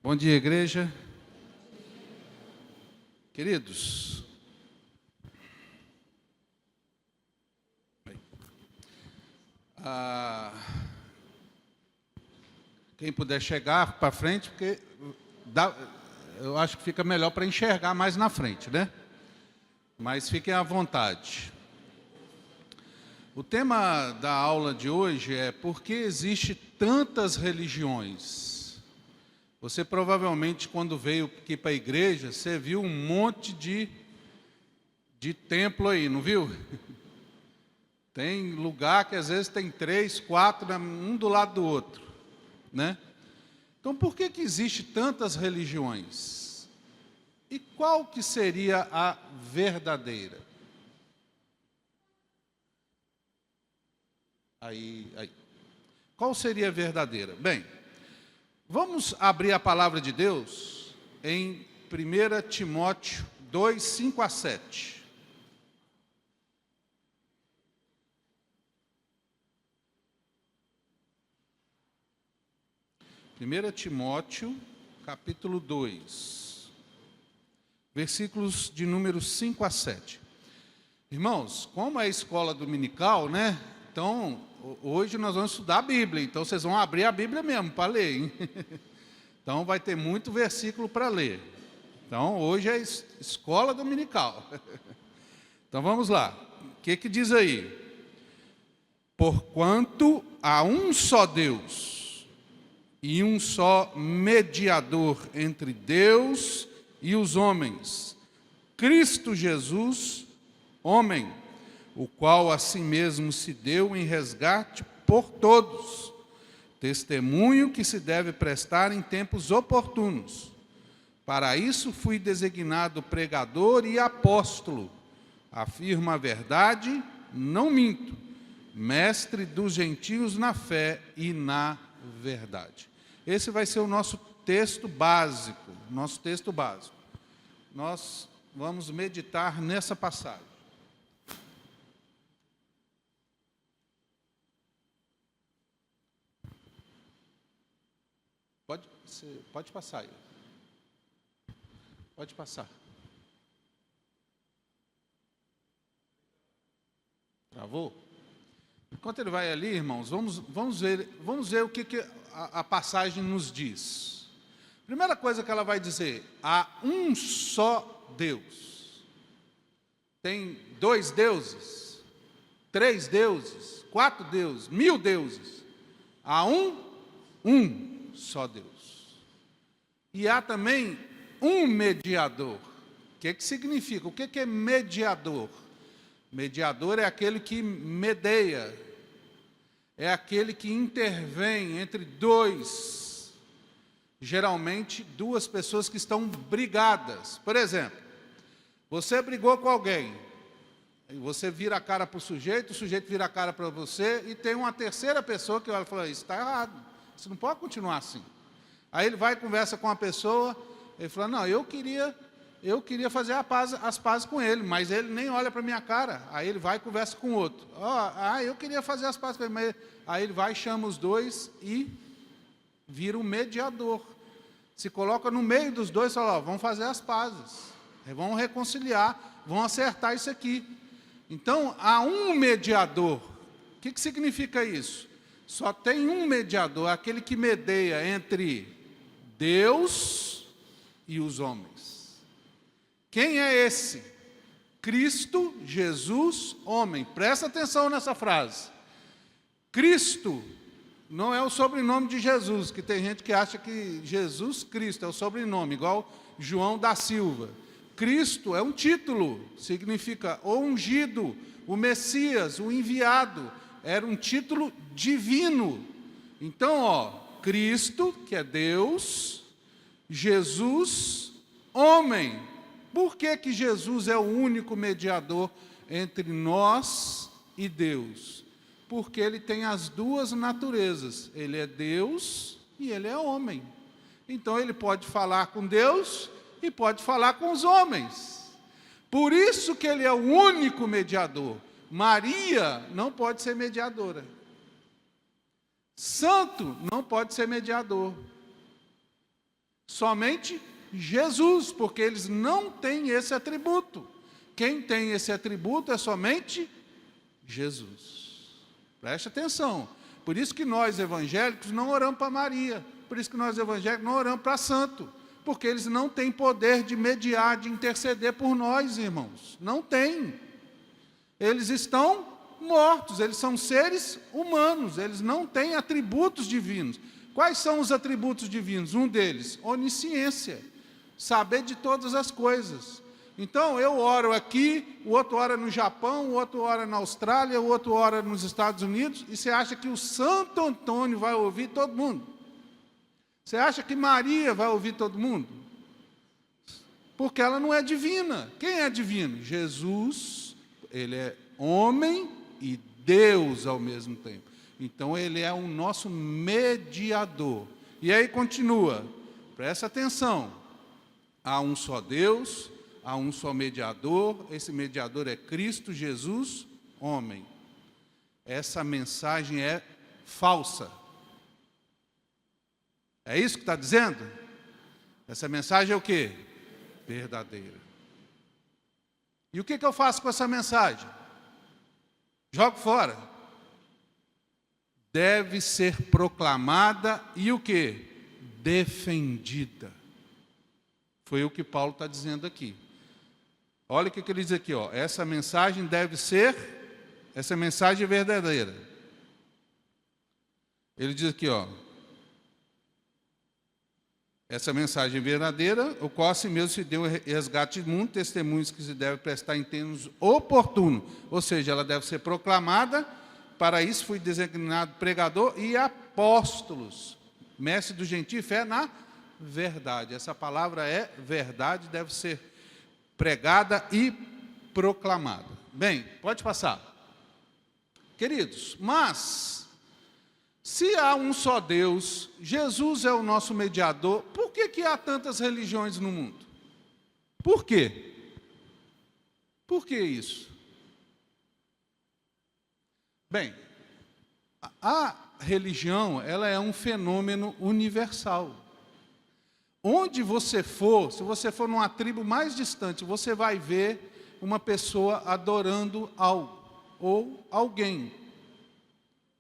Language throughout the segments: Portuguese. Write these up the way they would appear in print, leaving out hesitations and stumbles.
Bom dia, igreja. Queridos, quem puder chegar para frente, porque eu acho que fica melhor para enxergar mais na frente, né? Mas fiquem à vontade. O tema da aula de hoje é por que existe tantas religiões? Você provavelmente, quando veio aqui para a igreja, você viu um monte de templo aí, não viu? Tem lugar que às vezes tem 3, 4, um do lado do outro, né? Então, por que existe tantas religiões? E qual que seria a verdadeira? Qual seria a verdadeira? Bem, vamos abrir a palavra de Deus em 1 Timóteo 2, 5 a 7. Primeira Timóteo, capítulo 2, versículos de número 5 a 7. Irmãos, como é a escola dominical, né? Então, hoje nós vamos estudar a Bíblia, então vocês vão abrir a Bíblia mesmo para ler, hein? Então vai ter muito versículo para ler. Então, hoje é escola dominical. Então vamos lá. O que diz aí? Porquanto há um só Deus e um só mediador entre Deus e os homens, Cristo Jesus, homem, o qual a si mesmo se deu em resgate por todos, testemunho que se deve prestar em tempos oportunos. Para isso fui designado pregador e apóstolo, afirmo a verdade, não minto, mestre dos gentios na fé e na verdade. Esse vai ser o nosso texto básico, Nós vamos meditar nessa passagem. Pode passar aí. Pode passar. Travou? Enquanto ele vai ali, irmãos, vamos ver o que a passagem nos diz. Primeira coisa que ela vai dizer: há um só Deus. Tem 2 deuses, 3 deuses, 4 deuses, 1000 deuses. Há um só Deus. E há também um mediador. O que significa? O que é mediador? Mediador é aquele que medeia, é aquele que intervém entre geralmente 2 pessoas que estão brigadas. Por exemplo, você brigou com alguém, você vira a cara para o sujeito vira a cara para você, e tem uma terceira pessoa que olha e fala: isso está errado, isso não pode continuar assim. Aí ele vai e conversa com a pessoa, ele fala: não, eu queria fazer as pazes com ele, mas ele nem olha para a minha cara. Aí ele vai e conversa com o outro. Eu queria fazer as pazes com ele, mas aí ele vai, chama os 2 e vira um mediador. Se coloca no meio dos 2 e fala: vamos fazer as pazes, vamos reconciliar, vamos acertar isso aqui. Então, há um mediador. O que significa isso? Só tem um mediador, aquele que medeia entre Deus e os homens. Quem é esse? Cristo Jesus, homem. Presta atenção nessa frase. Cristo não é o sobrenome de Jesus, que tem gente que acha que Jesus Cristo é o sobrenome, igual João da Silva. Cristo é um título, significa o ungido, o Messias, o enviado. Era um título divino. Então, Cristo, que é Deus, Jesus, homem. Por que Jesus é o único mediador entre nós e Deus? Porque ele tem as 2 naturezas. Ele é Deus e ele é homem. Então, ele pode falar com Deus e pode falar com os homens. Por isso que ele é o único mediador. Maria não pode ser mediadora. Santo não pode ser mediador. Somente Jesus, porque eles não têm esse atributo. Quem tem esse atributo é somente Jesus. Preste atenção. Por isso que nós evangélicos não oramos para Maria. Por isso que nós evangélicos não oramos para santo. Porque eles não têm poder de mediar, de interceder por nós, irmãos. Não tem. Eles estão mortos, eles são seres humanos, eles não têm atributos divinos. Quais são os atributos divinos? Um deles, onisciência, saber de todas as coisas. Então, eu oro aqui, o outro ora no Japão, o outro ora na Austrália, o outro ora nos Estados Unidos, e você acha que o Santo Antônio vai ouvir todo mundo? Você acha que Maria vai ouvir todo mundo? Porque ela não é divina. Quem é divino? Jesus, ele é homem e Deus ao mesmo tempo. Então, ele é o nosso mediador. E aí continua, presta atenção, há um só Deus, há um só mediador, esse mediador é Cristo Jesus, homem. Essa mensagem é falsa. É isso que está dizendo? Essa mensagem é o quê? Verdadeira. E o que eu faço com essa mensagem? Jogo fora. Deve ser proclamada e o quê? Defendida. Foi o que Paulo está dizendo aqui. Olha o que ele diz aqui, ó. Essa mensagem deve ser, essa mensagem é verdadeira. Ele diz aqui, ó. Essa mensagem verdadeira, o qual assim mesmo se deu resgate de muitos testemunhos que se deve prestar em termos oportunos. Ou seja, ela deve ser proclamada, para isso fui designado pregador e apóstolos, mestre do gentio e fé na verdade. Essa palavra é verdade, deve ser pregada e proclamada. Bem, pode passar. Queridos, mas se há um só Deus, Jesus é o nosso mediador, por que há tantas religiões no mundo? Por quê? Por que isso? Bem, a religião, ela é um fenômeno universal. Onde você for, se você for numa tribo mais distante, você vai ver uma pessoa adorando algo ou alguém.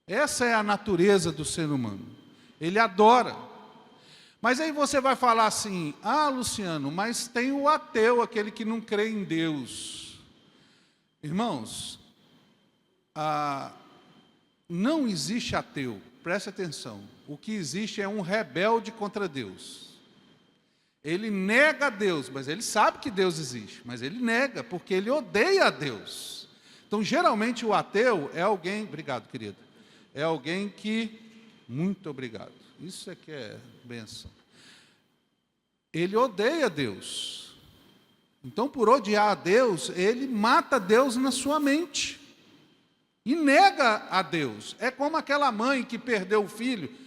Essa é a natureza do ser humano. Ele adora. Mas aí você vai falar assim, ah, Luciano, mas tem o ateu, aquele que não crê em Deus. Irmãos, não existe ateu, preste atenção. O que existe é um rebelde contra Deus. Ele nega a Deus, mas ele sabe que Deus existe, mas ele nega, porque ele odeia a Deus. Então, geralmente, o ateu é alguém, obrigado, querida, é alguém que, muito obrigado, isso é que é bênção. Ele odeia Deus. Então, por odiar a Deus, ele mata Deus na sua mente. E nega a Deus. É como aquela mãe que perdeu o filho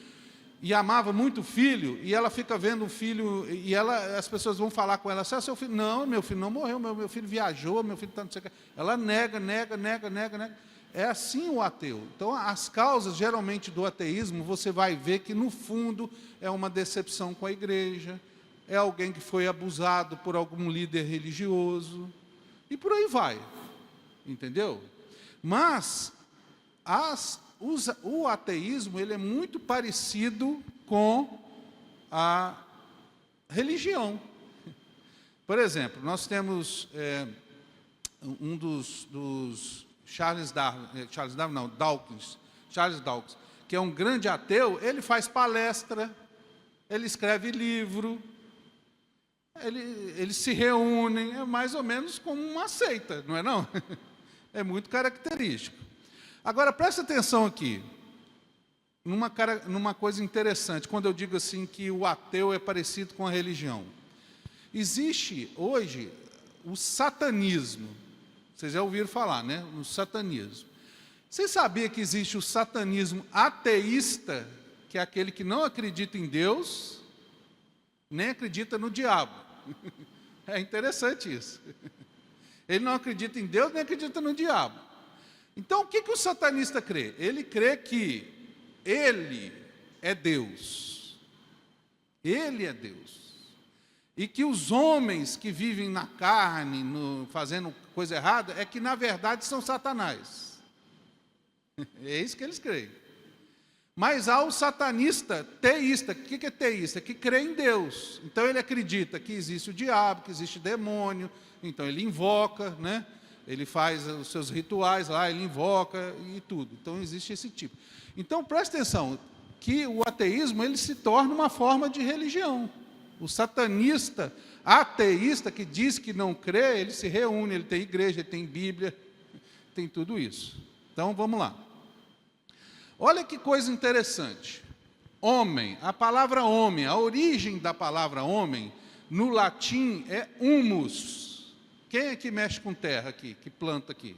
e amava muito o filho, e ela fica vendo o filho, e as pessoas vão falar com ela, assim, seu filho, não, meu filho não morreu, meu filho viajou, meu filho está não sei o que. Ela nega. É assim o ateu. Então, as causas, geralmente, do ateísmo, você vai ver que, no fundo, é uma decepção com a igreja, é alguém que foi abusado por algum líder religioso, e por aí vai. Entendeu? Mas o ateísmo ele é muito parecido com a religião. Por exemplo, nós temos um dos Charles Dawkins, que é um grande ateu. Ele faz palestra, ele escreve livro, eles se reúnem, é mais ou menos como uma seita, não é não? É muito característico. Agora, presta atenção aqui, numa coisa interessante, quando eu digo assim que o ateu é parecido com a religião. Existe hoje o satanismo, vocês já ouviram falar, né? O satanismo. Você sabia que existe o satanismo ateísta, que é aquele que não acredita em Deus, nem acredita no diabo? É interessante isso. Ele não acredita em Deus, nem acredita no diabo. Então, o que o satanista crê? Ele crê que ele é Deus. Ele é Deus. e que os homens que vivem na carne, fazendo coisa errada, é que na verdade são Satanás. É isso que eles creem. Mas há o satanista teísta. O que é teísta? Que crê em Deus. Então ele acredita que existe o diabo, que existe demônio, então ele invoca, né? Ele faz os seus rituais lá, ele invoca e tudo. Então existe esse tipo. Então presta atenção, que o ateísmo ele se torna uma forma de religião. O satanista, ateísta, que diz que não crê, ele se reúne, ele tem igreja, ele tem Bíblia, tem tudo isso. Então vamos lá. Olha que coisa interessante. Homem, a palavra homem, a origem da palavra homem, no latim é humus. Quem é que mexe com terra aqui, que planta aqui?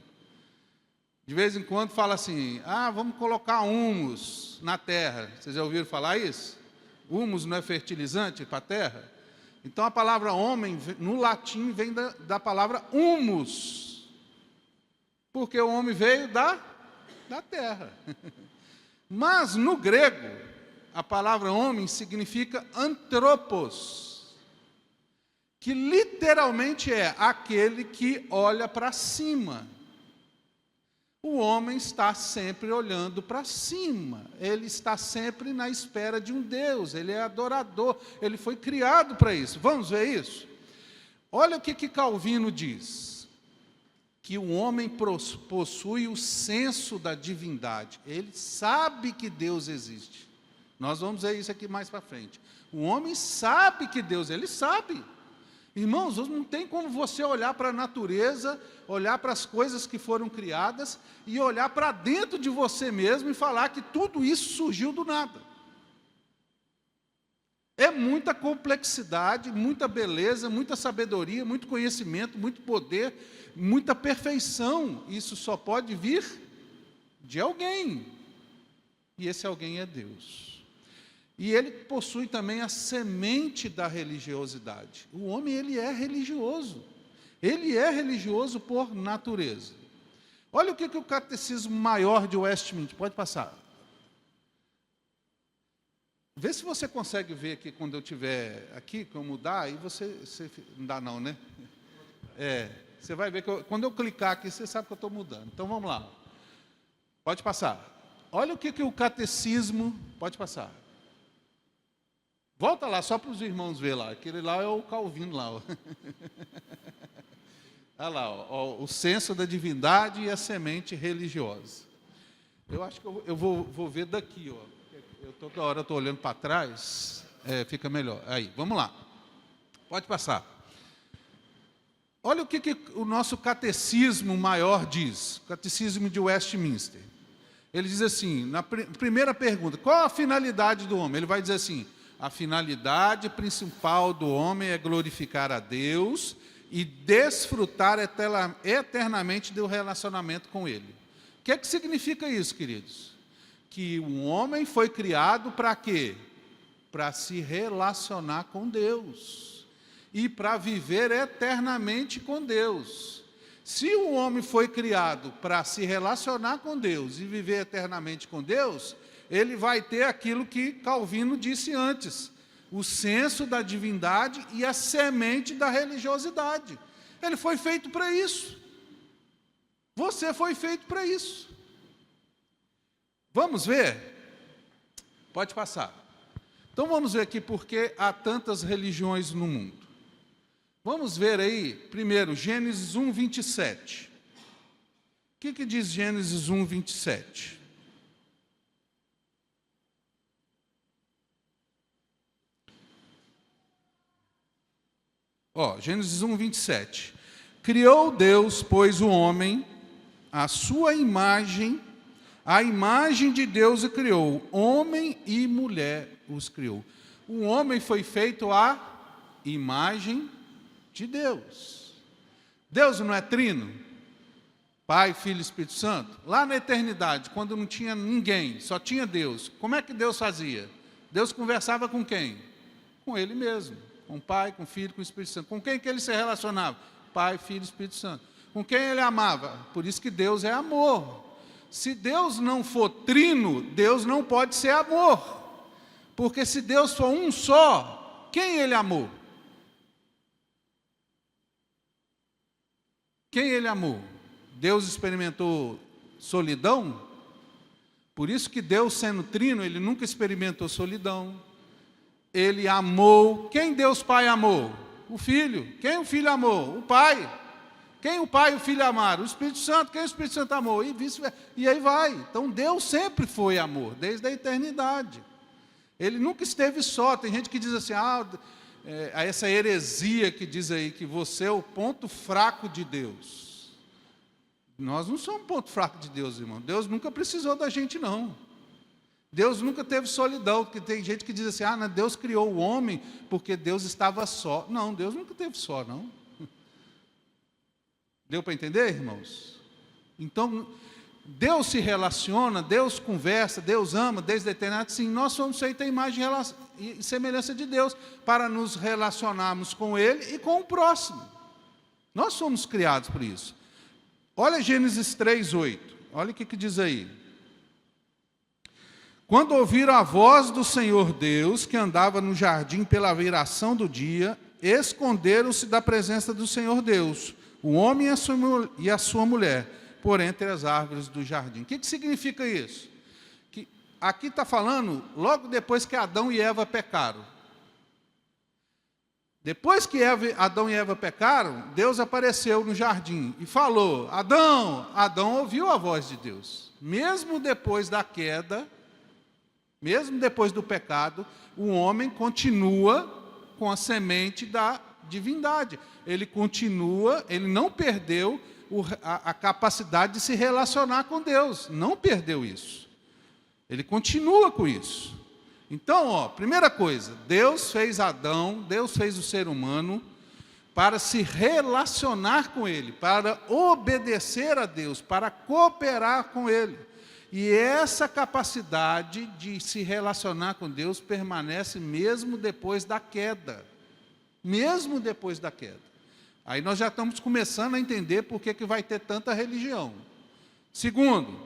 De vez em quando fala assim, vamos colocar humus na terra. Vocês já ouviram falar isso? Humus não é fertilizante para a terra? Então a palavra homem, no latim, vem da palavra humus. Porque o homem veio da terra. Mas no grego, a palavra homem significa antropos, que literalmente é aquele que olha para cima. O homem está sempre olhando para cima, ele está sempre na espera de um Deus, ele é adorador, ele foi criado para isso. Vamos ver isso? Olha o que Calvino diz. Que o homem possui o senso da divindade. Ele sabe que Deus existe. Nós vamos ver isso aqui mais para frente. O homem sabe que Deus, ele sabe. Irmãos, não tem como você olhar para a natureza, olhar para as coisas que foram criadas e olhar para dentro de você mesmo e falar que tudo isso surgiu do nada. É muita complexidade, muita beleza, muita sabedoria, muito conhecimento, muito poder, muita perfeição. Isso só pode vir de alguém. E esse alguém é Deus. E ele possui também a semente da religiosidade. O homem, ele é religioso. Ele é religioso por natureza. Olha o que o Catecismo Maior de Westminster, pode passar. Vê se você consegue ver aqui, quando eu estiver aqui, que eu mudar, aí você não dá não, né? Você vai ver que quando eu clicar aqui, você sabe que eu estou mudando. Então vamos lá. Pode passar. Olha o que o catecismo, pode passar. Volta lá, só para os irmãos verem lá. Aquele lá é o Calvino lá. Ó. Olha lá, ó, o senso da divindade e a semente religiosa. Eu acho que eu vou ver daqui, ó. Toda hora eu estou olhando para trás, fica melhor. Aí, vamos lá. Pode passar. Olha o que o nosso catecismo maior diz, o catecismo de Westminster. Ele diz assim, na primeira pergunta, qual a finalidade do homem? Ele vai dizer assim, a finalidade principal do homem é glorificar a Deus e desfrutar eternamente do relacionamento com Ele. O que significa isso, queridos? Que o homem foi criado para quê? Para se relacionar com Deus e para viver eternamente com Deus. Se o homem foi criado para se relacionar com Deus e viver eternamente com Deus, ele vai ter aquilo que Calvino disse antes, o senso da divindade e a semente da religiosidade. Ele foi feito para isso. Você foi feito para isso. Vamos ver? Pode passar. Então vamos ver aqui por que há tantas religiões no mundo. Vamos ver aí, primeiro, Gênesis 1, 27. O que diz Gênesis 1, 27? Gênesis 1, 27. Criou Deus, pois, o homem, à sua imagem, a imagem de Deus o criou, homem e mulher os criou. O homem foi feito à imagem de Deus. Deus não é trino? Pai, Filho e Espírito Santo? Lá na eternidade, quando não tinha ninguém, só tinha Deus, como é que Deus fazia? Deus conversava com quem? Com Ele mesmo, com o Pai, com o Filho, com o Espírito Santo. Com quem que Ele se relacionava? Pai, Filho e Espírito Santo. Com quem Ele amava? Por isso que Deus é amor. Se Deus não for trino, Deus não pode ser amor. Porque se Deus for um só, quem Ele amou? Quem ele amou? Deus experimentou solidão? Por isso que Deus, sendo trino, ele nunca experimentou solidão. Ele amou. Quem Deus Pai amou? O Filho. Quem o Filho amou? O Pai. Quem o Pai e o Filho amaram? O Espírito Santo. Quem o Espírito Santo amou? E vice-versa. E aí vai. Então Deus sempre foi amor, desde a eternidade. Ele nunca esteve só. Tem gente que diz assim, essa heresia que diz aí que você é o ponto fraco de Deus. Nós não somos ponto fraco de Deus, irmão. Deus nunca precisou da gente, não. Deus nunca teve solidão, porque tem gente que diz assim, Deus criou o homem porque Deus estava só. Não, Deus nunca teve só, não. Deu para entender, irmãos? Então, Deus se relaciona, Deus conversa, Deus ama, desde a eternidade. Sim, nós somos feitos a imagem e semelhança de Deus, para nos relacionarmos com Ele e com o próximo. Nós somos criados por isso. Olha Gênesis 3:8, olha o que diz aí. Quando ouviram a voz do Senhor Deus, que andava no jardim pela viração do dia, esconderam-se da presença do Senhor Deus, o homem e a sua mulher, por entre as árvores do jardim. O que significa isso? Que aqui está falando logo depois que Adão e Eva pecaram. Depois que Adão e Eva pecaram, Deus apareceu no jardim e falou, Adão. Adão ouviu a voz de Deus. Mesmo depois da queda, mesmo depois do pecado, o homem continua com a semente da divindade. Ele continua, ele não perdeu a capacidade de se relacionar com Deus. Não perdeu isso. Ele continua com isso. Então, primeira coisa, Deus fez Adão, Deus fez o ser humano para se relacionar com Ele, para obedecer a Deus, para cooperar com Ele. E essa capacidade de se relacionar com Deus permanece mesmo depois da queda. Mesmo depois da queda. Aí nós já estamos começando a entender por que vai ter tanta religião. Segundo,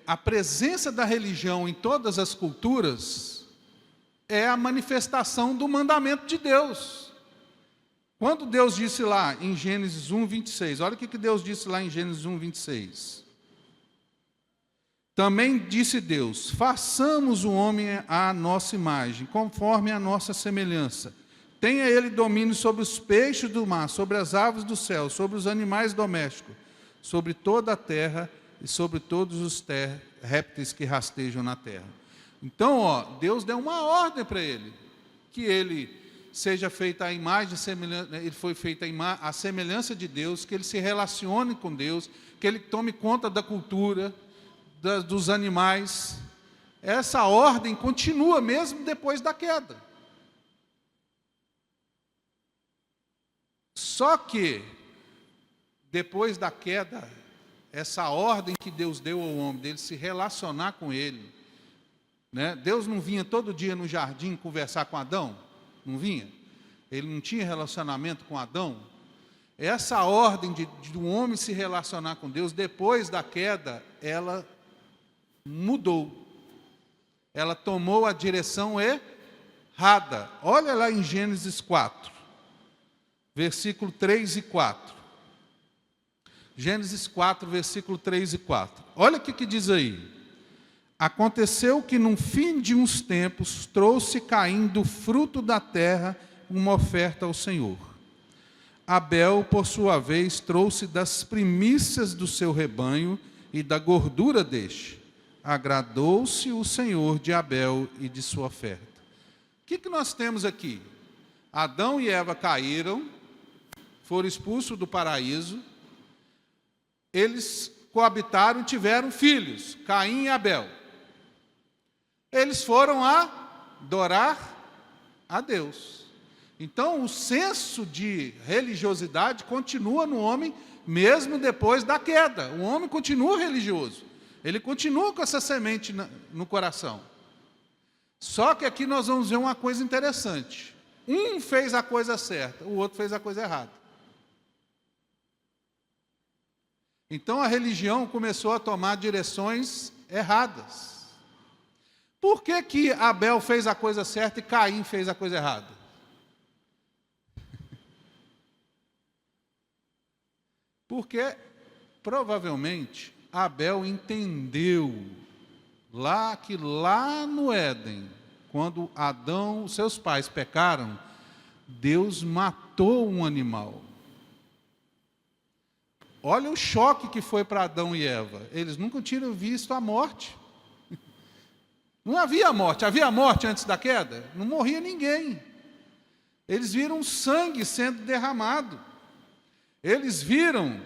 a presença da religião em todas as culturas é a manifestação do mandamento de Deus. Quando Deus disse lá em Gênesis 1:26, olha o que Deus disse lá em Gênesis 1:26. Também disse Deus, façamos o homem à nossa imagem, conforme a nossa semelhança. Tenha ele domínio sobre os peixes do mar, sobre as aves do céu, sobre os animais domésticos, sobre toda a terra e sobre todos os répteis que rastejam na terra. Então, Deus deu uma ordem para ele, que ele seja feito à imagem, ele foi feito à semelhança de Deus, que ele se relacione com Deus, que ele tome conta da cultura, dos animais. Essa ordem continua mesmo depois da queda. Só que, depois da queda, essa ordem que Deus deu ao homem, dele se relacionar com ele, né? Deus não vinha todo dia no jardim conversar com Adão? Não vinha? Ele não tinha relacionamento com Adão? Essa ordem de um homem se relacionar com Deus, depois da queda, ela mudou. Ela tomou a direção errada. Olha lá em Gênesis 4, versículo 3 e 4. Gênesis 4, versículo 3 e 4. Olha o que diz aí. Aconteceu que no fim de uns tempos trouxe Caim do fruto da terra uma oferta ao Senhor. Abel, por sua vez, trouxe das primícias do seu rebanho e da gordura deste. Agradou-se o Senhor de Abel e de sua oferta. O que nós temos aqui? Adão e Eva caíram, foram expulsos do paraíso, eles coabitaram e tiveram filhos, Caim e Abel. Eles foram adorar a Deus. Então, o senso de religiosidade continua no homem, mesmo depois da queda. O homem continua religioso. Ele continua com essa semente no coração. Só que aqui nós vamos ver uma coisa interessante. Um fez a coisa certa, o outro fez a coisa errada. Então a religião começou a tomar direções erradas. Por que Abel fez a coisa certa e Caim fez a coisa errada? Porque, provavelmente, Abel entendeu que lá no Éden, quando Adão, seus pais pecaram, Deus matou um animal. Olha o choque que foi para Adão e Eva. Eles nunca tinham visto a morte. Não havia morte. Havia morte antes da queda? Não morria ninguém. Eles viram sangue sendo derramado. Eles viram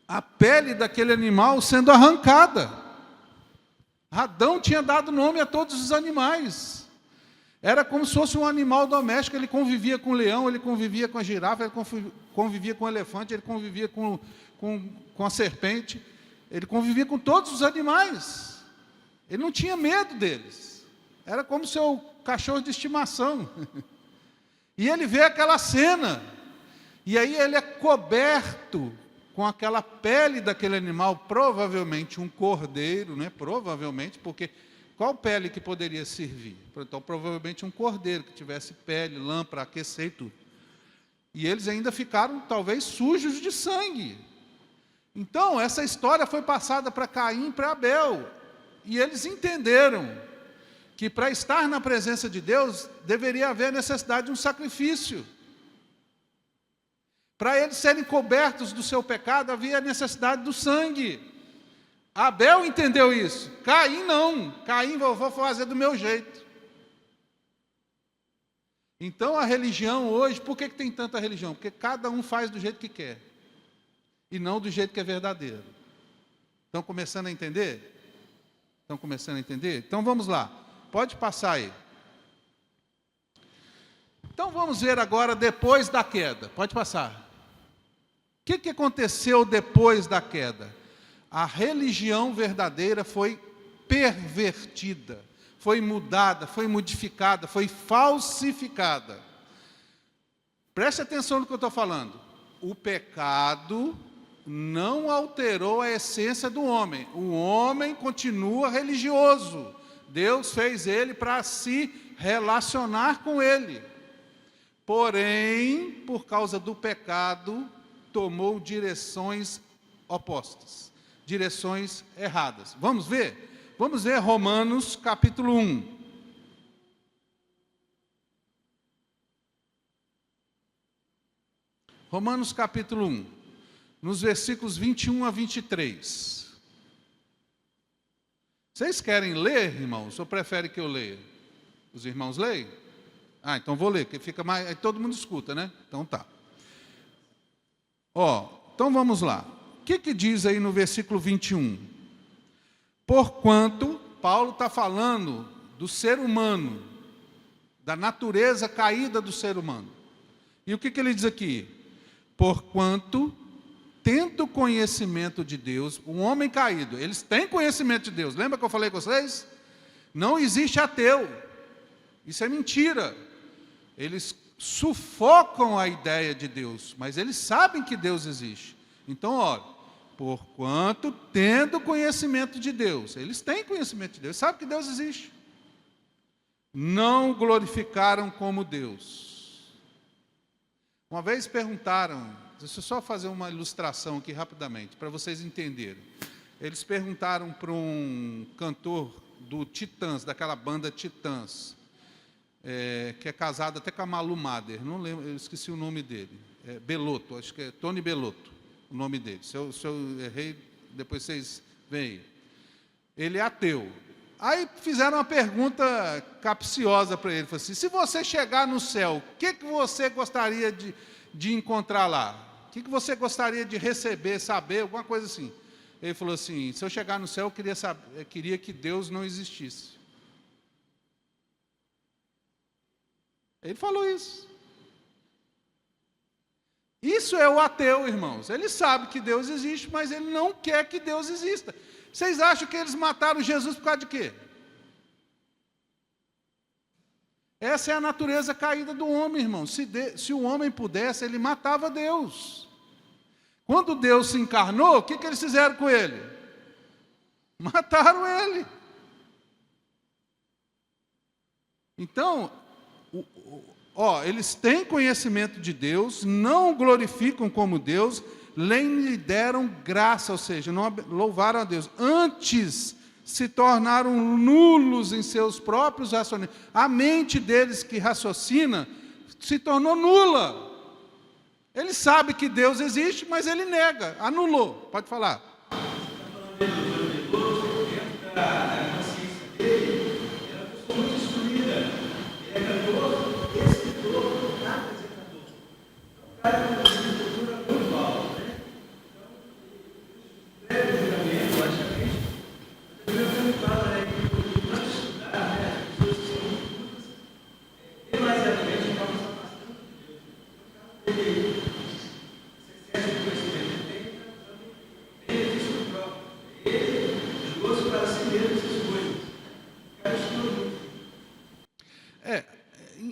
a pele daquele animal sendo arrancada. Adão tinha dado nome a todos os animais. Era como se fosse um animal doméstico. Ele convivia com o leão, ele convivia com a girafa, ele convivia com o elefante, ele convivia com a serpente, ele convivia com todos os animais. Ele não tinha medo deles. Era como seu cachorro de estimação. E ele vê aquela cena, e aí ele é coberto com aquela pele daquele animal, provavelmente um cordeiro, né? Provavelmente, porque qual pele que poderia servir? Então, provavelmente um cordeiro, que tivesse pele, lã para aquecer e tudo. E eles ainda ficaram, talvez, sujos de sangue. Então, essa história foi passada para Caim e para Abel. E eles entenderam que para estar na presença de Deus, deveria haver necessidade de um sacrifício. Para eles serem cobertos do seu pecado, havia necessidade do sangue. Abel entendeu isso. Caim não. Caim, vou fazer do meu jeito. Então a religião hoje, por que tem tanta religião? Porque cada um faz do jeito que quer. E não do jeito que é verdadeiro. Estão começando a entender? Estão começando a entender? Então vamos lá. Pode passar aí. Então vamos ver agora depois da queda. Pode passar. O que aconteceu depois da queda? A religião verdadeira foi pervertida, foi mudada, foi modificada, foi falsificada. Preste atenção no que eu estou falando. O pecado não alterou a essência do homem. O homem continua religioso. Deus fez ele para se relacionar com ele. Porém, por causa do pecado, tomou direções opostas, direções erradas. Vamos ver? Vamos ver Romanos capítulo 1. Romanos capítulo 1, nos versículos 21 a 23. Vocês querem ler, irmãos, ou prefere que eu leia? Os irmãos leem? Ah, então vou ler, porque fica mais... Aí todo mundo escuta, né? Então tá. Então vamos lá. O que diz aí no versículo 21? Porquanto, Paulo está falando do ser humano, da natureza caída do ser humano. E o que ele diz aqui? Porquanto, tendo conhecimento de Deus, um homem caído, eles têm conhecimento de Deus. Lembra que eu falei com vocês? Não existe ateu. Isso é mentira. Eles sufocam a ideia de Deus, mas eles sabem que Deus existe. Então, olha, porquanto tendo conhecimento de Deus, eles têm conhecimento de Deus, sabem que Deus existe. Não glorificaram como Deus. Uma vez perguntaram, deixa eu só fazer uma ilustração aqui rapidamente, para vocês entenderem. Eles perguntaram para um cantor do Titãs, daquela banda Titãs, que é casado até com a Malu Mader, não lembro, eu esqueci o nome dele, Belotto, acho que é Tony Belotto, o nome dele. Se eu errei, depois vocês veem. Ele é ateu. Aí fizeram uma pergunta capciosa para ele, falaram assim, se você chegar no céu, o que você gostaria de encontrar lá? O que você gostaria de receber, saber, alguma coisa assim? Ele falou assim, se eu chegar no céu, eu queria que Deus não existisse. Ele falou isso. Isso é o ateu, irmãos. Ele sabe que Deus existe, mas ele não quer que Deus exista. Vocês acham que eles mataram Jesus por causa de quê? Essa é a natureza caída do homem, irmão. Se o homem pudesse, ele matava Deus. Quando Deus se encarnou, o que eles fizeram com ele? Mataram ele. Então, eles têm conhecimento de Deus, não o glorificam como Deus, nem lhe deram graça, ou seja, não louvaram a Deus. Antes se tornaram nulos em seus próprios raciocínios. A mente deles que raciocina se tornou nula. Ele sabe que Deus existe, mas ele nega, anulou. Pode falar.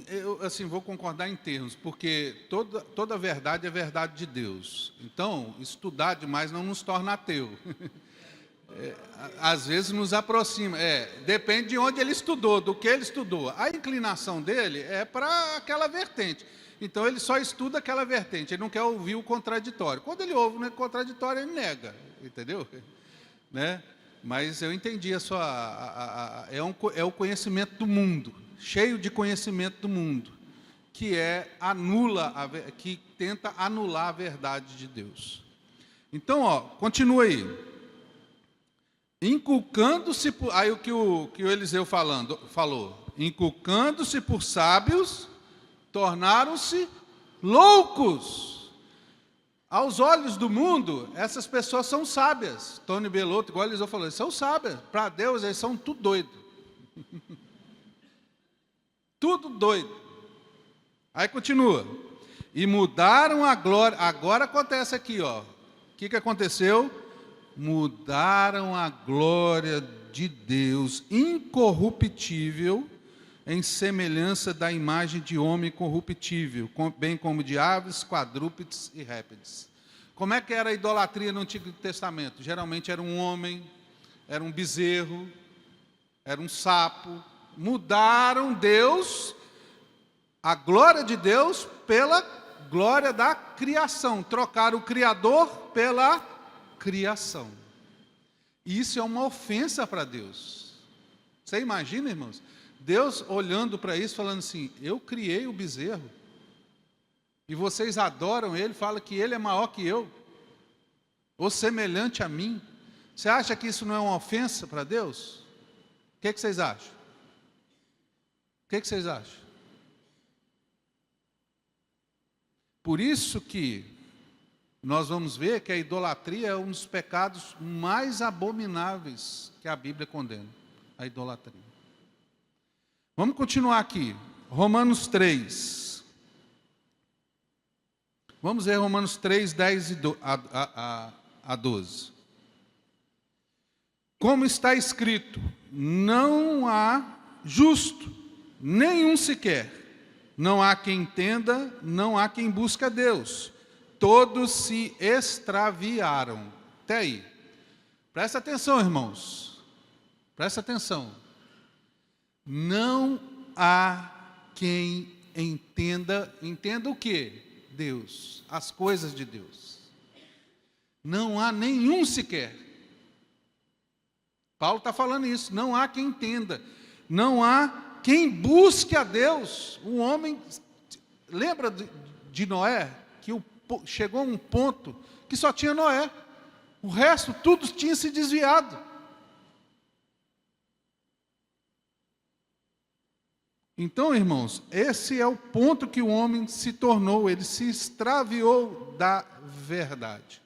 Eu assim, vou concordar em termos, porque toda verdade é verdade de Deus. Então, estudar demais não nos torna ateu. Às vezes nos aproxima. Depende de onde ele estudou, do que ele estudou. A inclinação dele é para aquela vertente. Então, ele só estuda aquela vertente, ele não quer ouvir o contraditório. Quando ele ouve o contraditório, ele nega, entendeu? Né? Mas eu entendi a sua... é o conhecimento do mundo, cheio de conhecimento do mundo, que que tenta anular a verdade de Deus. Então, continua aí. Inculcando-se por... Aí o que o Eliseu falou. Inculcando-se por sábios, tornaram-se loucos. Aos olhos do mundo, essas pessoas são sábias. Tony Bellotto, igual Eliseu falou, eles são sábias. Para Deus, eles são tudo doido. Tudo doido. Aí continua. E mudaram a glória. Agora acontece aqui, ó. O que aconteceu? Mudaram a glória de Deus incorruptível em semelhança da imagem de homem corruptível, bem como de aves, quadrúpedes e répteis. Como é que era a idolatria no Antigo Testamento? Geralmente era um homem, era um bezerro, era um sapo. Mudaram Deus, a glória de Deus, pela glória da criação. Trocaram o Criador pela criação. Isso é uma ofensa para Deus. Você imagina, irmãos? Deus olhando para isso, falando assim, eu criei o bezerro, e vocês adoram ele, falam que ele é maior que eu, ou semelhante a mim. Você acha que isso não é uma ofensa para Deus? O que vocês acham? O que vocês acham? Por isso que nós vamos ver que a idolatria é um dos pecados mais abomináveis que a Bíblia condena, a idolatria. Vamos continuar aqui, Romanos 3. Vamos ver Romanos 3, 10 a 12. Como está escrito, não há justo, nenhum sequer. Não há quem entenda, não há quem busque a Deus. Todos se extraviaram. Até aí. Presta atenção, irmãos. Presta atenção. Não há quem entenda. Entenda o quê? Deus. As coisas de Deus. Não há nenhum sequer. Paulo está falando isso. Não há quem entenda. Não há quem busque a Deus. Um homem... Lembra de Noé? Que chegou a um ponto que só tinha Noé. O resto, tudo tinha se desviado. Então, irmãos, esse é o ponto que o homem se tornou. Ele se extraviou da verdade.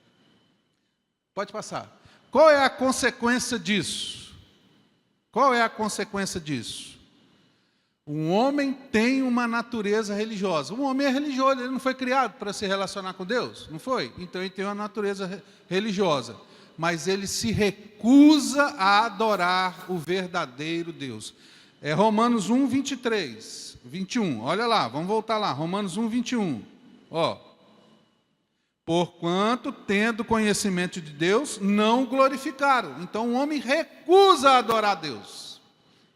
Pode passar. Qual é a consequência disso? Qual é a consequência disso? Um homem tem uma natureza religiosa. Um homem é religioso, ele não foi criado para se relacionar com Deus? Não foi? Então ele tem uma natureza religiosa. Mas ele se recusa a adorar o verdadeiro Deus. É Romanos 1, 23, 21. Olha lá, vamos voltar lá. Romanos 1, 21. Ó. Porquanto, tendo conhecimento de Deus, não glorificaram. Então o homem recusa a adorar a Deus.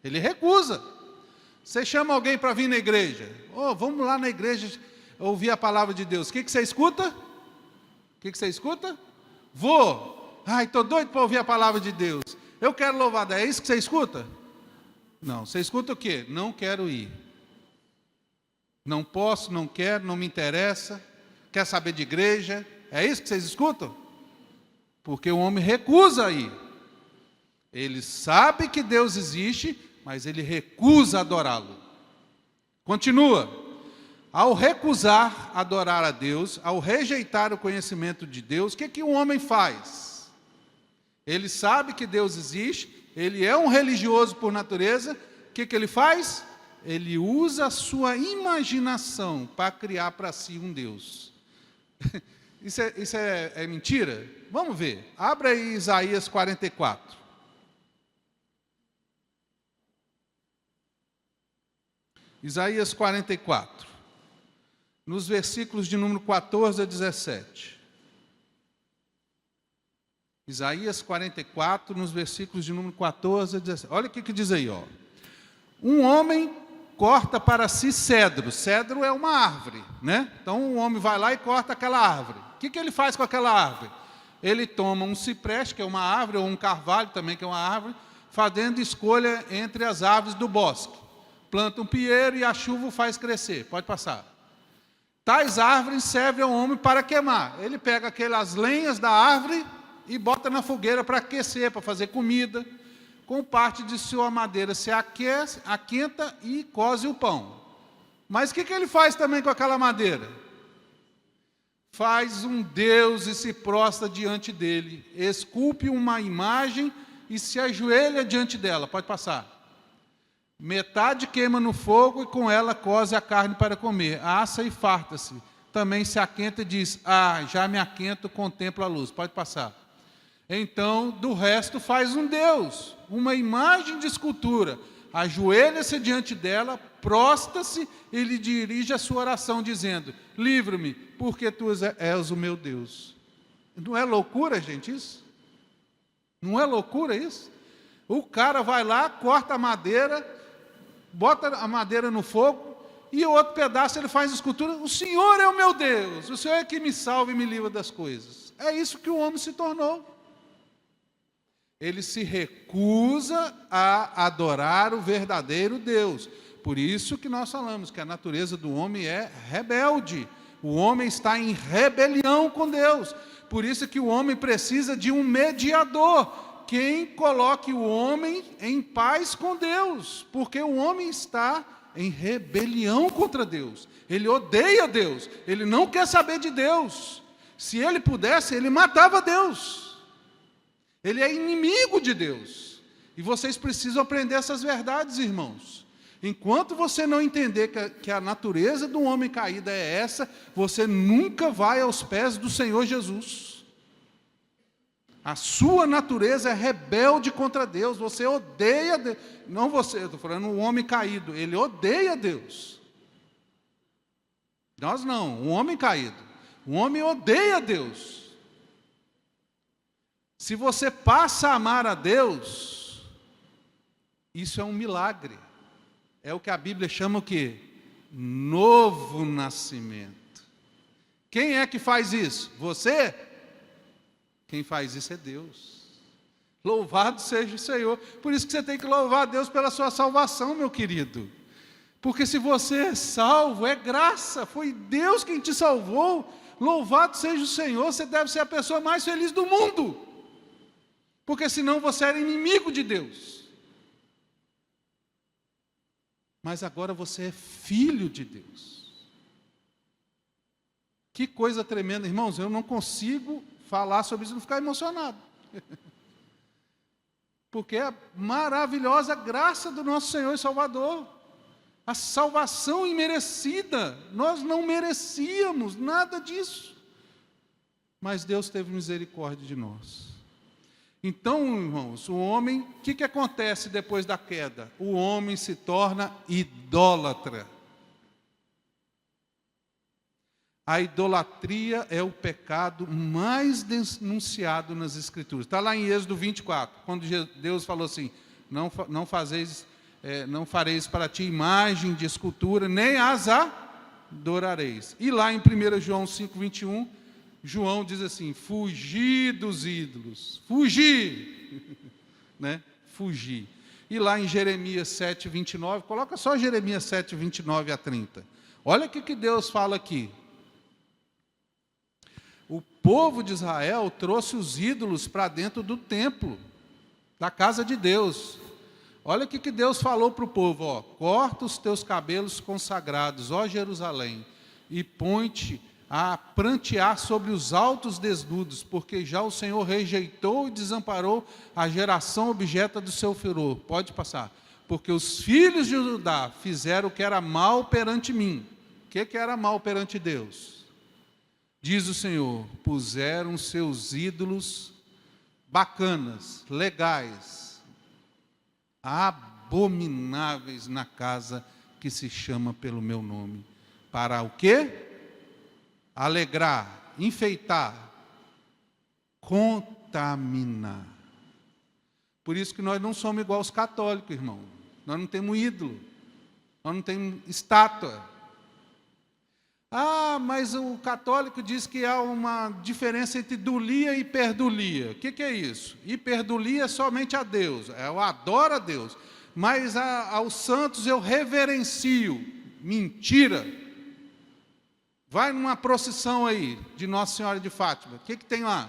Ele recusa. Você chama alguém para vir na igreja. Vamos lá na igreja ouvir a palavra de Deus. O que você escuta? que você escuta? Vou. Ai, estou doido para ouvir a palavra de Deus. Eu quero louvar. É isso que você escuta? Não, você escuta o quê? Não quero ir. Não posso, não quero, não me interessa. Quer saber de igreja? É isso que vocês escutam? Porque o homem recusa ir. Ele sabe que Deus existe, mas ele recusa adorá-lo. Continua. Ao recusar adorar a Deus, ao rejeitar o conhecimento de Deus, o que o homem faz? Ele sabe que Deus existe, ele é um religioso por natureza, o que ele faz? Ele usa a sua imaginação para criar para si um Deus. Isso é mentira? Vamos ver. Abra aí Isaías 44. Isaías 44. Nos versículos de número 14 a 17. Isaías 44, nos versículos de número 14 a 17. Olha o que diz aí, ó. Um homem corta para si cedro. Cedro é uma árvore, né? Então o homem vai lá e corta aquela árvore. O que ele faz com aquela árvore? Ele toma um cipreste, que é uma árvore, ou um carvalho também, que é uma árvore, fazendo escolha entre as árvores do bosque. Planta um pinheiro e a chuva o faz crescer. Pode passar. Tais árvores servem ao homem para queimar. Ele pega aquelas lenhas da árvore e bota na fogueira para aquecer, para fazer comida. Com parte de sua madeira se aquece, aquenta e coze o pão. Mas o que ele faz também com aquela madeira? Faz um Deus e se prostra diante dele. Esculpe uma imagem e se ajoelha diante dela. Pode passar. Metade queima no fogo e com ela coze a carne para comer. Assa e farta-se. Também se aquenta e diz, já me aquento, contempla a luz. Pode passar. Então, do resto faz um Deus, uma imagem de escultura. Ajoelha-se diante dela, prostra-se e lhe dirige a sua oração, dizendo, livra-me, porque tu és o meu Deus. Não é loucura, gente, isso? Não é loucura isso? O cara vai lá, corta a madeira, bota a madeira no fogo, e o outro pedaço ele faz escultura. O Senhor é o meu Deus, o Senhor é que me salva e me livra das coisas. É isso que o homem se tornou. Ele se recusa a adorar o verdadeiro Deus. Por isso que nós falamos que a natureza do homem é rebelde. O homem está em rebelião com Deus. Por isso que o homem precisa de um mediador. Quem coloque o homem em paz com Deus. Porque o homem está em rebelião contra Deus. Ele odeia Deus. Ele não quer saber de Deus. Se ele pudesse, ele matava Deus. Ele é inimigo de Deus. E vocês precisam aprender essas verdades, irmãos. Enquanto você não entender que a natureza do homem caído é essa, você nunca vai aos pés do Senhor Jesus. A sua natureza é rebelde contra Deus. Você odeia Deus. Não você, eu estou falando o homem caído. Ele odeia Deus. Nós não, o homem caído. O homem odeia Deus. Se você passa a amar a Deus, isso é um milagre. É o que a Bíblia chama o quê? Novo nascimento. Quem é que faz isso? Você? Quem faz isso é Deus. Louvado seja o Senhor. Por isso que você tem que louvar a Deus pela sua salvação, meu querido. Porque se você é salvo, é graça. Foi Deus quem te salvou. Louvado seja o Senhor. Você deve ser a pessoa mais feliz do mundo. Porque senão você era inimigo de Deus. Mas agora você é filho de Deus. Que coisa tremenda, irmãos. Eu não consigo falar sobre isso e não ficar emocionado. Porque é a maravilhosa graça do nosso Senhor e Salvador. A salvação imerecida. Nós não merecíamos nada disso. Mas Deus teve misericórdia de nós. Então, irmãos, o homem, o que acontece depois da queda? O homem se torna idólatra. A idolatria é o pecado mais denunciado nas Escrituras. Está lá em Êxodo 24, quando Deus falou assim, não fareis para ti imagem de escultura, nem as adorareis. E lá em 1 João 5, 21, João diz assim: fugir dos ídolos, fugir, né? Fugir. E lá em Jeremias 7, 29, coloca só Jeremias 7, 29 a 30. Olha o que Deus fala aqui. O povo de Israel trouxe os ídolos para dentro do templo, da casa de Deus. Olha o que Deus falou para o povo, ó: corta os teus cabelos consagrados, ó Jerusalém, e põe-te a prantear sobre os altos desnudos, porque já o Senhor rejeitou e desamparou a geração objeto do seu furor. Pode passar. Porque os filhos de Judá fizeram o que era mal perante mim. O que era mal perante Deus? Diz o Senhor: puseram seus ídolos bacanas, legais, abomináveis na casa que se chama pelo meu nome. Para o quê? Alegrar, enfeitar, contaminar. Por isso que nós não somos igual aos católicos, irmão. Nós não temos ídolo, nós não temos estátua. Ah, mas o católico diz que há uma diferença entre dulia e hiperdulia. O que é isso? Hiperdulia é somente a Deus, eu adoro a Deus, mas aos santos eu reverencio. Mentira! Vai numa procissão aí, de Nossa Senhora de Fátima, o que tem lá?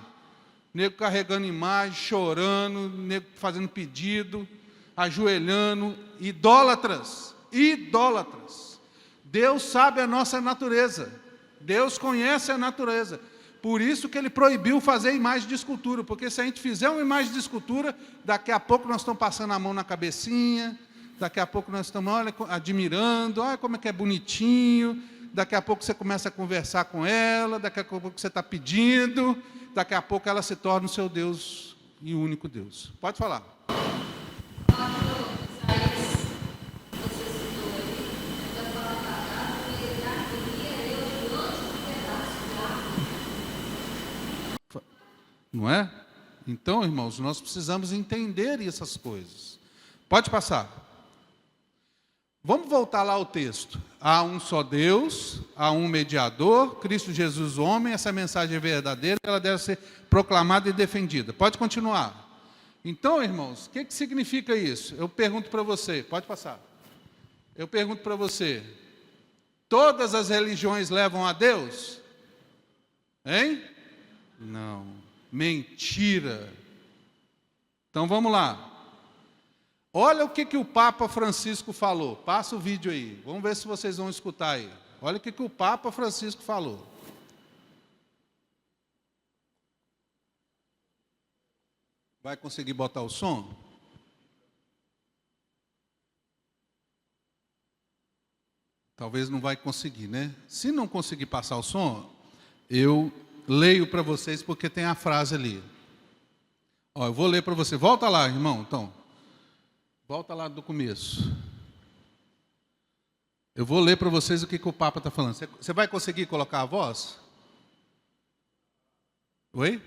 Nego carregando imagem, chorando, nego fazendo pedido, ajoelhando, idólatras, idólatras. Deus sabe a nossa natureza, Deus conhece a natureza, por isso que Ele proibiu fazer imagem de escultura, porque se a gente fizer uma imagem de escultura, daqui a pouco nós estamos passando a mão na cabecinha, daqui a pouco nós estamos, olha, admirando, olha como é que é bonitinho. Daqui a pouco você começa a conversar com ela, daqui a pouco você está pedindo, daqui a pouco ela se torna o seu Deus e único Deus. Pode falar. Não é? Então, irmãos, nós precisamos entender essas coisas. Pode passar. Vamos voltar lá ao texto. Há um só Deus, há um mediador, Cristo Jesus homem. Essa mensagem é verdadeira, ela deve ser proclamada e defendida. Pode continuar. Então, irmãos, o que significa isso? Eu pergunto para você, pode passar. Eu pergunto para você, todas as religiões levam a Deus? Hein? Não. Mentira. Então vamos lá. Olha o que o Papa Francisco falou. Passa o vídeo aí. Vamos ver se vocês vão escutar aí. Olha o que o Papa Francisco falou. Vai conseguir botar o som? Talvez não vai conseguir, né? Se não conseguir passar o som, eu leio para vocês, porque tem a frase ali. Ó, eu vou ler para você. Volta lá, irmão, então. Volta lá do começo. Eu vou ler para vocês o que o Papa está falando. Você vai conseguir colocar a voz? Oi?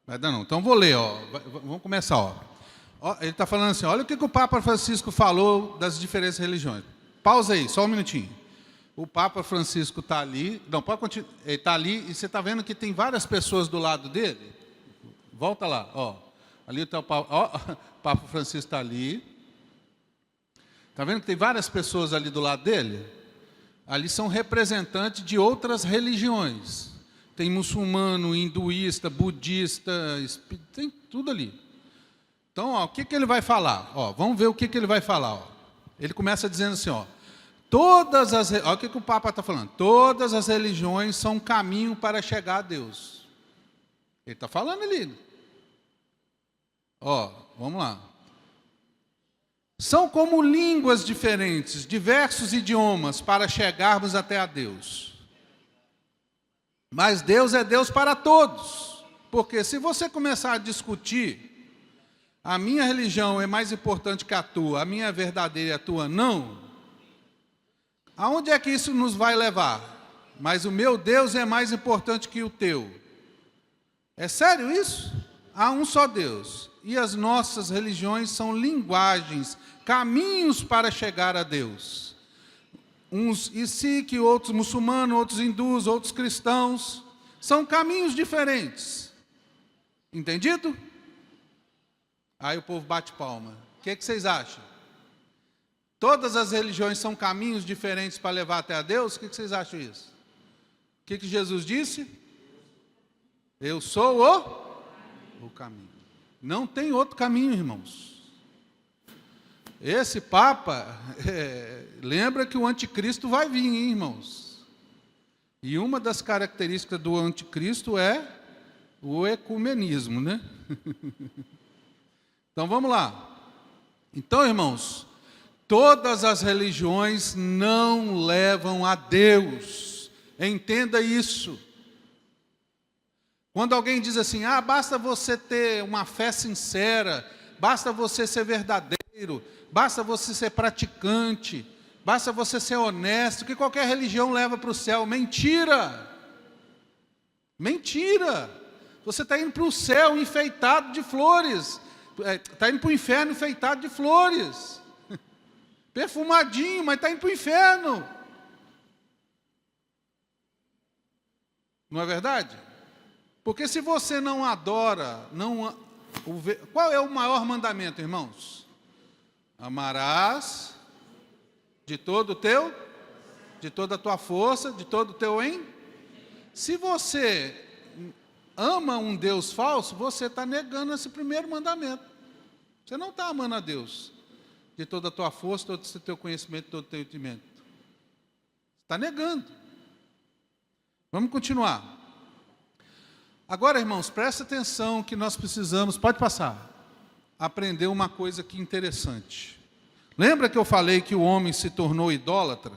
Vai dar não. Então vou ler, ó. Vamos começar, ó. Ele está falando assim, olha o que o Papa Francisco falou das diferentes religiões. Pausa aí, só um minutinho. O Papa Francisco está ali. Não, pode continuar. Ele está ali e você está vendo que tem várias pessoas do lado dele? Volta lá, ó. Ali está o Papa. Ó, o Papa Francisco está ali. Está vendo que tem várias pessoas ali do lado dele? Ali são representantes de outras religiões. Tem muçulmano, hinduísta, budista, tem tudo ali. Então, ó, o que ele vai falar? Ó, vamos ver o que ele vai falar. Ó. Ele começa dizendo assim, ó, olha o que o Papa está falando. Todas as religiões são um caminho para chegar a Deus. Ele está falando ali. Ó, vamos lá. São como línguas diferentes, diversos idiomas para chegarmos até a Deus. Mas Deus é Deus para todos. Porque se você começar a discutir, a minha religião é mais importante que a tua, a minha é verdadeira e a tua não, aonde é que isso nos vai levar? Mas o meu Deus é mais importante que o teu. É sério isso? Há um só Deus. E as nossas religiões são linguagens, caminhos para chegar a Deus. Uns Sikh, outros muçulmanos, outros hindus, outros cristãos, São caminhos diferentes. Entendido? Aí o povo bate palma. O que vocês acham? Todas as religiões são caminhos diferentes para levar até a Deus? O que vocês acham disso? O que Jesus disse? Eu sou o caminho. Não tem outro caminho, irmãos. Esse Papa, lembra que o anticristo vai vir, hein, irmãos? E uma das características do anticristo é o ecumenismo, né? Então vamos lá. Então, irmãos, todas as religiões não levam a Deus. Entenda isso. Quando alguém diz assim, basta você ter uma fé sincera, basta você ser verdadeiro, basta você ser praticante, basta você ser honesto, que qualquer religião leva para o céu. Mentira! Mentira! Você está indo para o céu enfeitado de flores, está indo para o inferno enfeitado de flores, perfumadinho, mas está indo para o inferno. Não é verdade? Porque se você não adora, qual é o maior mandamento, irmãos? Amarás de todo o teu, de toda a tua força, de todo o teu Se você ama um Deus falso, você está negando esse primeiro mandamento. Você não está amando a Deus de toda a tua força, todo o teu conhecimento, todo o teu entendimento. Está negando. Vamos continuar. Agora, irmãos, presta atenção que nós precisamos, pode passar, aprender uma coisa aqui interessante. Lembra que eu falei que o homem se tornou idólatra?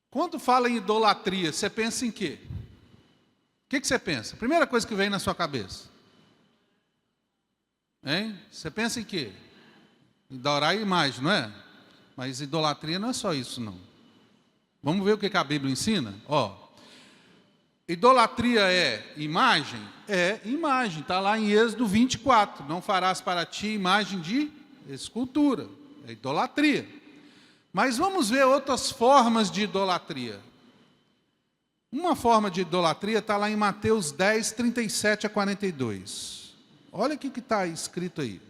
Quando fala em idolatria, você pensa em quê? O que você pensa? Primeira coisa que vem na sua cabeça. Hein? Você pensa em quê? Adorar a imagem, não é? Mas idolatria não é só isso, não. Vamos ver o que a Bíblia ensina? Idolatria é imagem? É imagem, está lá em Êxodo 24. Não farás para ti imagem de escultura. É idolatria. Mas vamos ver outras formas de idolatria. Uma forma de idolatria está lá em Mateus 10, 37 a 42. Olha o que está escrito aí.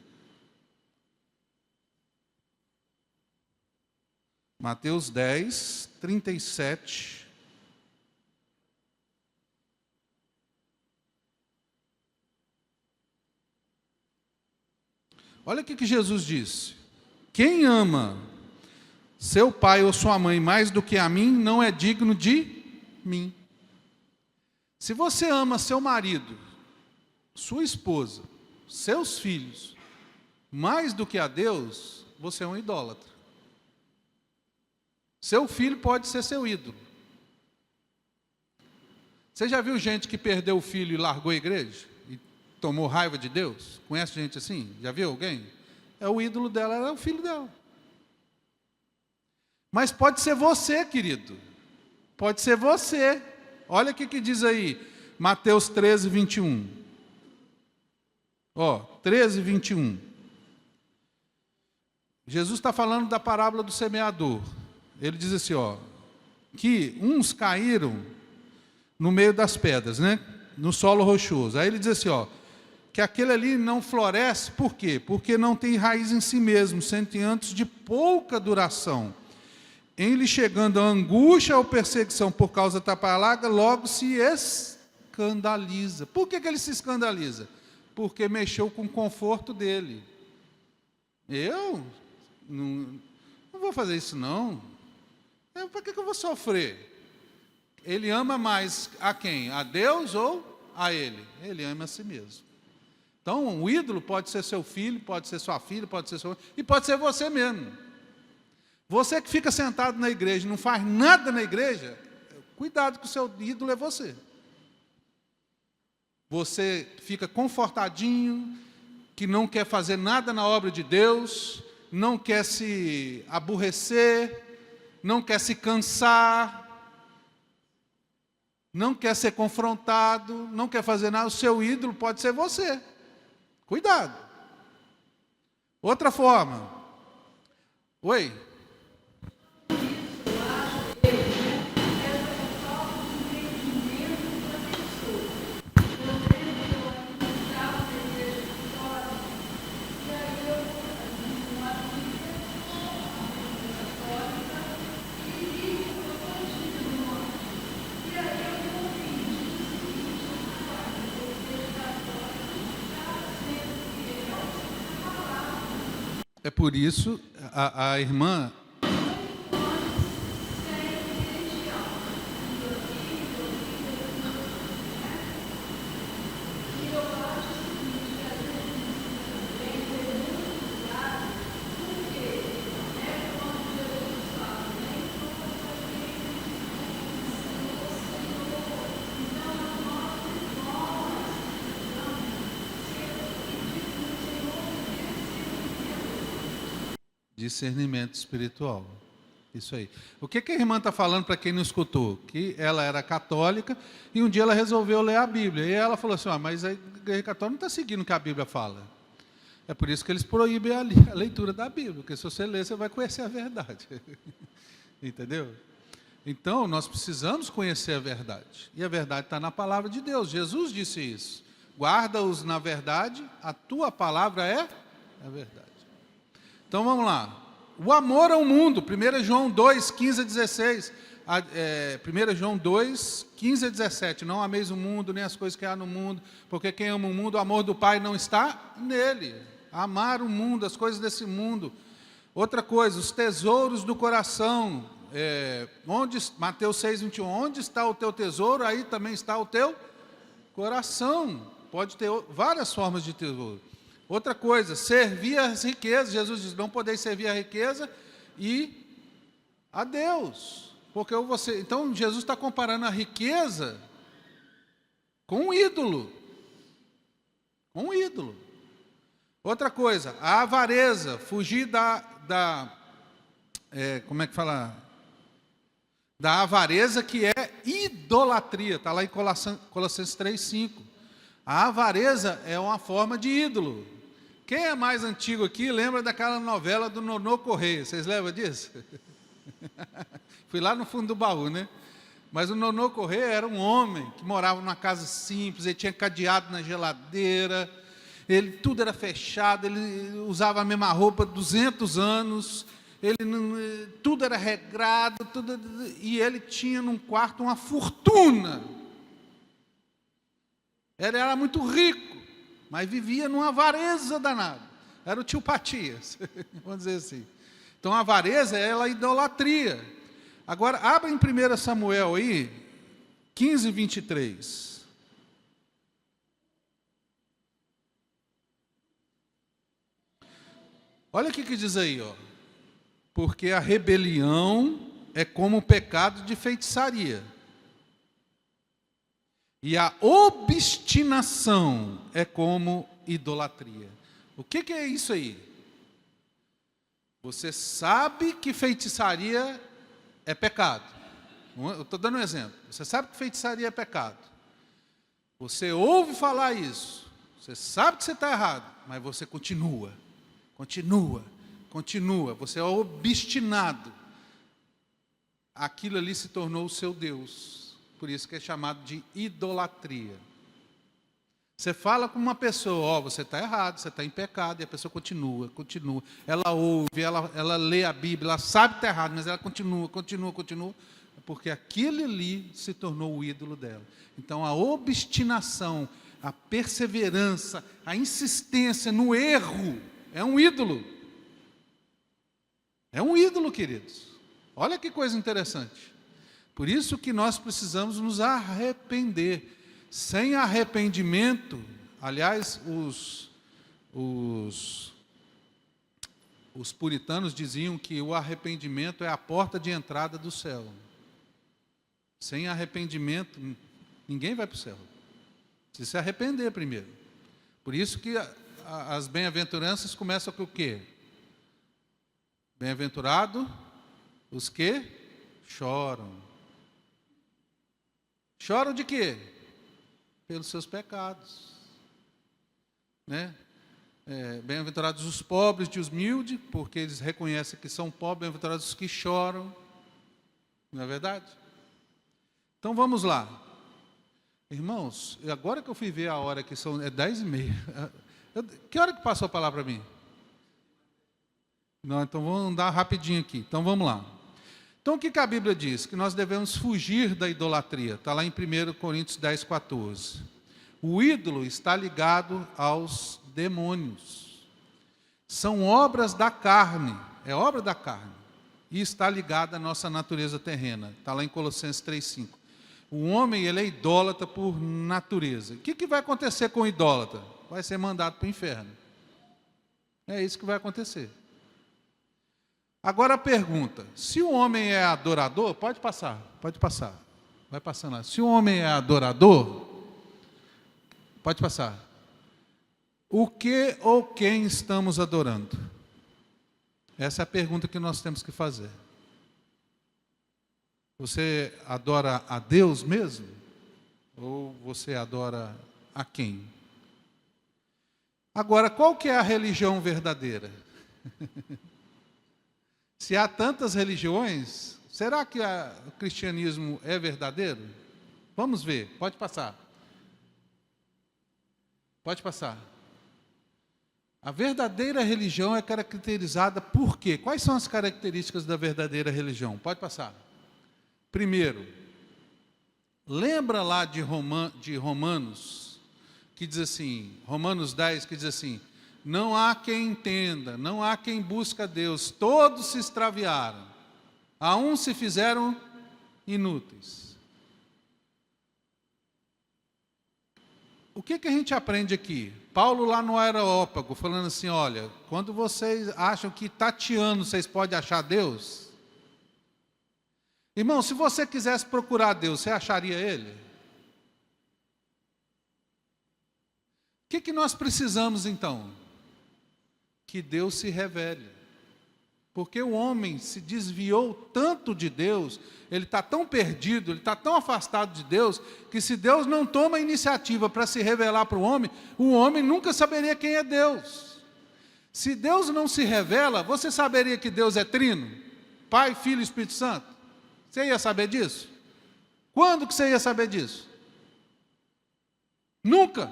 Mateus 10, 37. Olha o que Jesus disse. Quem ama seu pai ou sua mãe mais do que a mim, não é digno de mim. Se você ama seu marido, sua esposa, seus filhos, mais do que a Deus, você é um idólatra. Seu filho pode ser seu ídolo. Você já viu gente que perdeu o filho e largou a igreja? E tomou raiva de Deus? Conhece gente assim? Já viu alguém? O ídolo dela era o filho dela. Mas pode ser você, querido. Pode ser você. Olha o que diz aí, Mateus 13, 21. 13, 21. Jesus está falando da parábola do semeador. Ele diz assim, que uns caíram no meio das pedras, né? No solo rochoso. Aí ele diz assim, que aquele ali não floresce, por quê? Porque não tem raiz em si mesmo, sentimentos de pouca duração. Em lhe chegando a angústia ou perseguição por causa da palavra, logo se escandaliza. Por que ele se escandaliza? Porque mexeu com o conforto dele. Eu não vou fazer isso não. Para que eu vou sofrer? Ele ama mais a quem? A Deus ou a ele? Ele ama a si mesmo. Então, o ídolo pode ser seu filho, pode ser sua filha, pode ser seu... E pode ser você mesmo. Você que fica sentado na igreja e não faz nada na igreja, cuidado que o seu ídolo é você. Você fica confortadinho, que não quer fazer nada na obra de Deus, não quer se aborrecer, não quer se cansar, não quer ser confrontado, não quer fazer nada. O seu ídolo pode ser você. Cuidado. Outra forma. Oi? É por isso, a irmã... Discernimento espiritual. Isso aí. O que a irmã está falando para quem não escutou? Que ela era católica e um dia ela resolveu ler a Bíblia. E ela falou assim, mas a igreja católica não está seguindo o que a Bíblia fala. É por isso que eles proíbem a leitura da Bíblia, porque se você ler, você vai conhecer a verdade. Entendeu? Então, nós precisamos conhecer a verdade. E a verdade está na palavra de Deus. Jesus disse isso. Guarda-os na verdade, a tua palavra é a verdade. Então vamos lá. O amor ao mundo, 1 João 2, 15 a 16. 1 João 2, 15 a 17. Não ameis o mundo, nem as coisas que há no mundo, porque quem ama o mundo, o amor do Pai não está nele. Amar o mundo, as coisas desse mundo. Outra coisa, os tesouros do coração. Mateus 6, 21. Onde está o teu tesouro, aí também está o teu coração. Pode ter várias formas de tesouro. Outra coisa, servir as riquezas. Jesus diz, não podeis servir a riqueza e a Deus. Porque então, Jesus está comparando a riqueza com um ídolo. Com um ídolo. Outra coisa, a avareza, fugir como é que fala? Da avareza, que é idolatria. Está lá em Colossenses 3,5. A avareza é uma forma de ídolo. Quem é mais antigo aqui lembra daquela novela do Nonô Correia? Vocês lembram disso? Fui lá no fundo do baú, né? Mas o Nonô Correia era um homem que morava numa casa simples, ele tinha cadeado na geladeira, tudo era fechado, ele usava a mesma roupa 200 anos, tudo era regrado, e ele tinha num quarto uma fortuna. Ele era muito rico, mas vivia numa avareza danada. Era o tio Patias, vamos dizer assim. Então, a avareza é a idolatria. Agora, abra em 1 Samuel aí, 15, 23. Olha o que diz aí, ó. Porque a rebelião é como o pecado de feitiçaria. E a obstinação é como idolatria. O que é isso aí? Você sabe que feitiçaria é pecado. Eu estou dando um exemplo. Você sabe que feitiçaria é pecado. Você ouve falar isso. Você sabe que você está errado, mas você continua. Você é obstinado. Aquilo ali se tornou o seu Deus. Por isso que é chamado de idolatria. Você fala com uma pessoa, você está errado, você está em pecado, e a pessoa continua. Ela ouve, ela lê a Bíblia, ela sabe que está errado, mas ela continua, porque aquele ali se tornou o ídolo dela. Então, a obstinação, a perseverança, a insistência no erro, é um ídolo. É um ídolo, queridos. Olha que coisa interessante. Por isso que nós precisamos nos arrepender. Sem arrependimento, aliás, os puritanos diziam que o arrependimento é a porta de entrada do céu. Sem arrependimento, ninguém vai para o céu. Precisa se arrepender primeiro. Por isso que as bem-aventuranças começam com o quê? Bem-aventurado os que choram. Choram de quê? Pelos seus pecados. Né? Bem-aventurados os pobres e os humildes, porque eles reconhecem que são pobres. Bem-aventurados os que choram. Não é verdade? Então vamos lá. Irmãos, agora que eu fui ver a hora, que é 10h30. Que hora que passou a palavra para mim? Não, então vamos andar rapidinho aqui. Então vamos lá. Então o que a Bíblia diz? Que nós devemos fugir da idolatria. Está lá em 1 Coríntios 10, 14. O ídolo está ligado aos demônios. são obras da carne, é obra da carne, e está ligada à nossa natureza terrena. Está lá em Colossenses 3,5. O homem, ele é idólatra por natureza. O que vai acontecer com o idólatra? Vai ser mandado para o inferno. É isso que vai acontecer. Agora a pergunta, se o homem é adorador, pode passar, vai passando lá. Se o homem é adorador, pode passar. O que ou quem estamos adorando? Essa é a pergunta que nós temos que fazer. Você adora a Deus mesmo? Ou você adora a quem? Agora, qual que é a religião verdadeira? Se há tantas religiões, será que o cristianismo é verdadeiro? Vamos ver, pode passar. Pode passar. A verdadeira religião é caracterizada por quê? Quais são as características da verdadeira religião? Pode passar. Primeiro, lembra lá de Romanos, que diz assim, Romanos 10, que diz assim, não há quem entenda, não há quem busca Deus, todos se extraviaram, a uns se fizeram inúteis. O que a gente aprende aqui? Paulo lá no Areópago, falando assim, olha, quando vocês acham que tateando vocês podem achar Deus, irmão, se você quisesse procurar Deus, você acharia Ele? O que nós precisamos então? Que Deus se revele. Porque o homem se desviou tanto de Deus, ele está tão perdido, ele está tão afastado de Deus, que se Deus não toma a iniciativa para se revelar para o homem nunca saberia quem é Deus. Se Deus não se revela, você saberia que Deus é trino? Pai, Filho e Espírito Santo? Você ia saber disso? Quando que você ia saber disso? Nunca.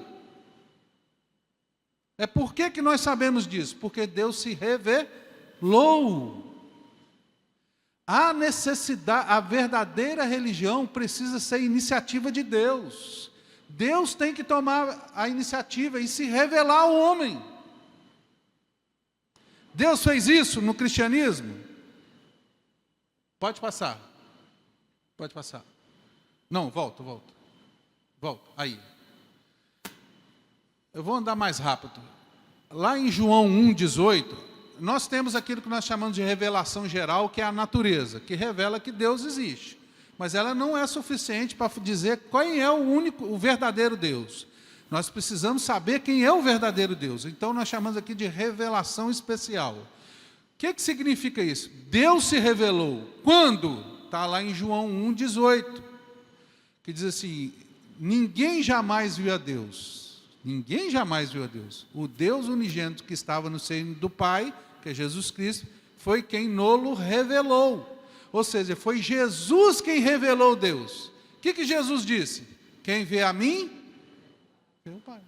É por que nós sabemos disso? Porque Deus se revelou. A necessidade, a verdadeira religião precisa ser iniciativa de Deus. Deus tem que tomar a iniciativa e se revelar ao homem. Deus fez isso no cristianismo? Pode passar. Pode passar. Não, volta. Aí. Eu vou andar mais rápido. Lá em João 1,18, nós temos aquilo que nós chamamos de revelação geral, que é a natureza, que revela que Deus existe. Mas ela não é suficiente para dizer quem é o verdadeiro Deus. Nós precisamos saber quem é o verdadeiro Deus. Então nós chamamos aqui de revelação especial. O que significa isso? Deus se revelou. Quando? Está lá em João 1,18, que diz assim, ninguém jamais viu a Deus. Ninguém jamais viu a Deus. O Deus unigênito que estava no seio do Pai, que é Jesus Cristo, foi quem nolo revelou. Ou seja, foi Jesus quem revelou Deus. O que Jesus disse? Quem vê a mim, vê o Pai.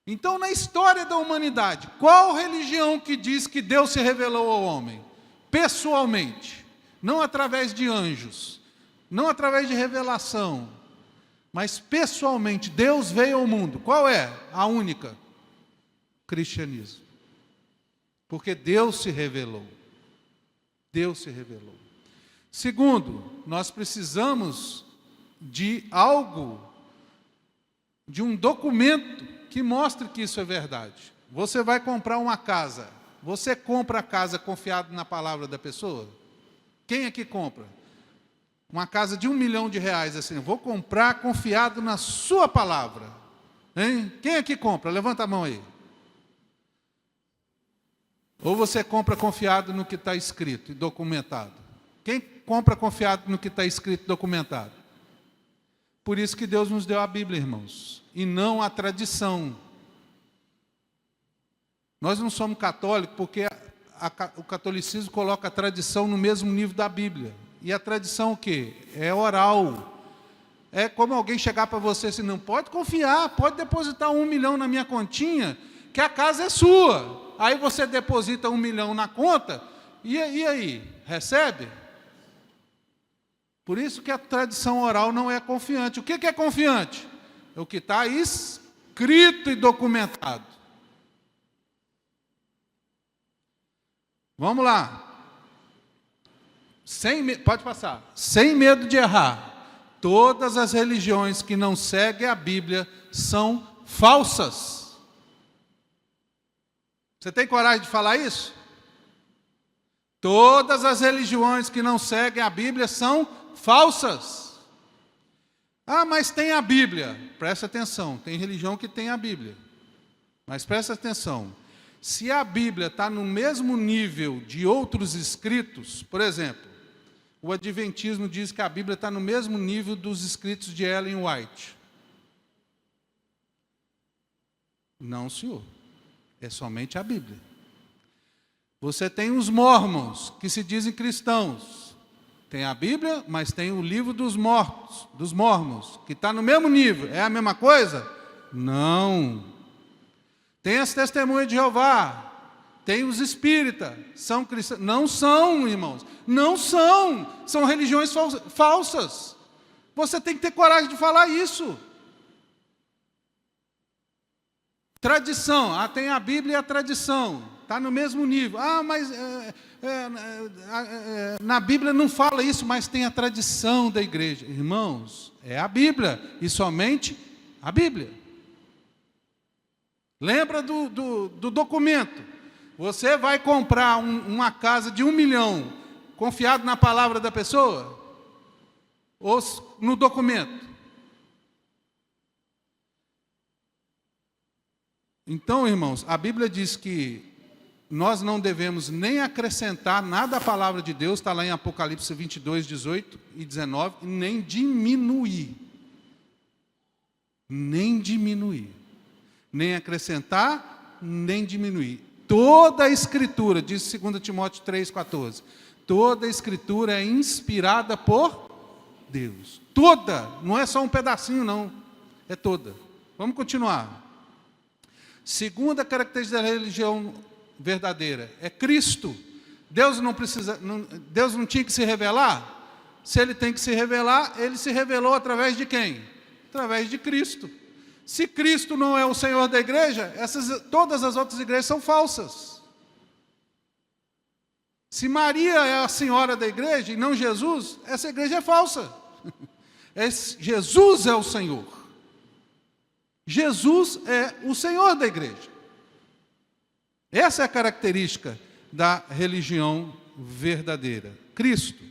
Então, na história da humanidade, qual religião que diz que Deus se revelou ao homem? Pessoalmente, não através de anjos, não através de revelação, mas pessoalmente, Deus veio ao mundo. Qual é? A única. Cristianismo. Porque Deus se revelou. Deus se revelou. Segundo, nós precisamos de algo, de um documento que mostre que isso é verdade. Você vai comprar uma casa. Você compra a casa confiado na palavra da pessoa? Quem é que compra? Uma casa de R$1 milhão, assim, vou comprar confiado na sua palavra. Hein? Quem é que compra? Levanta a mão aí. Ou você compra confiado no que está escrito e documentado? Quem compra confiado no que está escrito e documentado? Por isso que Deus nos deu a Bíblia, irmãos, e não a tradição. Nós não somos católicos porque o catolicismo coloca a tradição no mesmo nível da Bíblia. E a tradição o quê? É oral. É como alguém chegar para você assim, não pode confiar, pode depositar R$1 milhão na minha continha, que a casa é sua. Aí você deposita R$1 milhão na conta, e aí? Recebe? Por isso que a tradição oral não é confiante. O que é confiante? É o que está escrito e documentado. Vamos lá. Pode passar. Sem medo de errar. Todas as religiões que não seguem a Bíblia são falsas. Você tem coragem de falar isso? Todas as religiões que não seguem a Bíblia são falsas. Ah, mas tem a Bíblia. Presta atenção, tem religião que tem a Bíblia. Mas presta atenção. Se a Bíblia está no mesmo nível de outros escritos, por exemplo, o Adventismo diz que a Bíblia está no mesmo nível dos escritos de Ellen White. Não, senhor. É somente a Bíblia. Você tem os Mormons, que se dizem cristãos. Tem a Bíblia, mas tem o livro dos mortos, dos Mormons, que está no mesmo nível. É a mesma coisa? Não. Tem as Testemunhas de Jeová. Tem os espíritas. São cristãos? Não são, irmãos. Não são. São religiões falsas. Você tem que ter coragem de falar isso. Tradição. Ah, tem a Bíblia e a tradição. Está no mesmo nível. Ah, mas na Bíblia não fala isso, mas tem a tradição da igreja. Irmãos, é a Bíblia e somente a Bíblia. Lembra do documento. Você vai comprar uma casa de 1 milhão, confiado na palavra da pessoa? Ou no documento? Então, irmãos, a Bíblia diz que nós não devemos nem acrescentar nada à palavra de Deus, está lá em Apocalipse 22, 18 e 19, nem diminuir. Nem diminuir. Nem acrescentar, nem diminuir. Toda a Escritura, diz 2 Timóteo 3, 14, toda a Escritura é inspirada por Deus. Toda, não é só um pedacinho não, é toda. Vamos continuar. Segunda característica da religião verdadeira é Cristo. Deus não tinha que se revelar? Se ele tem que se revelar, ele se revelou através de quem? Através de Cristo. Se Cristo não é o Senhor da igreja, todas as outras igrejas são falsas. Se Maria é a senhora da igreja e não Jesus, essa igreja é falsa. Jesus é o Senhor. Jesus é o Senhor da igreja. Essa é a característica da religião verdadeira. Cristo.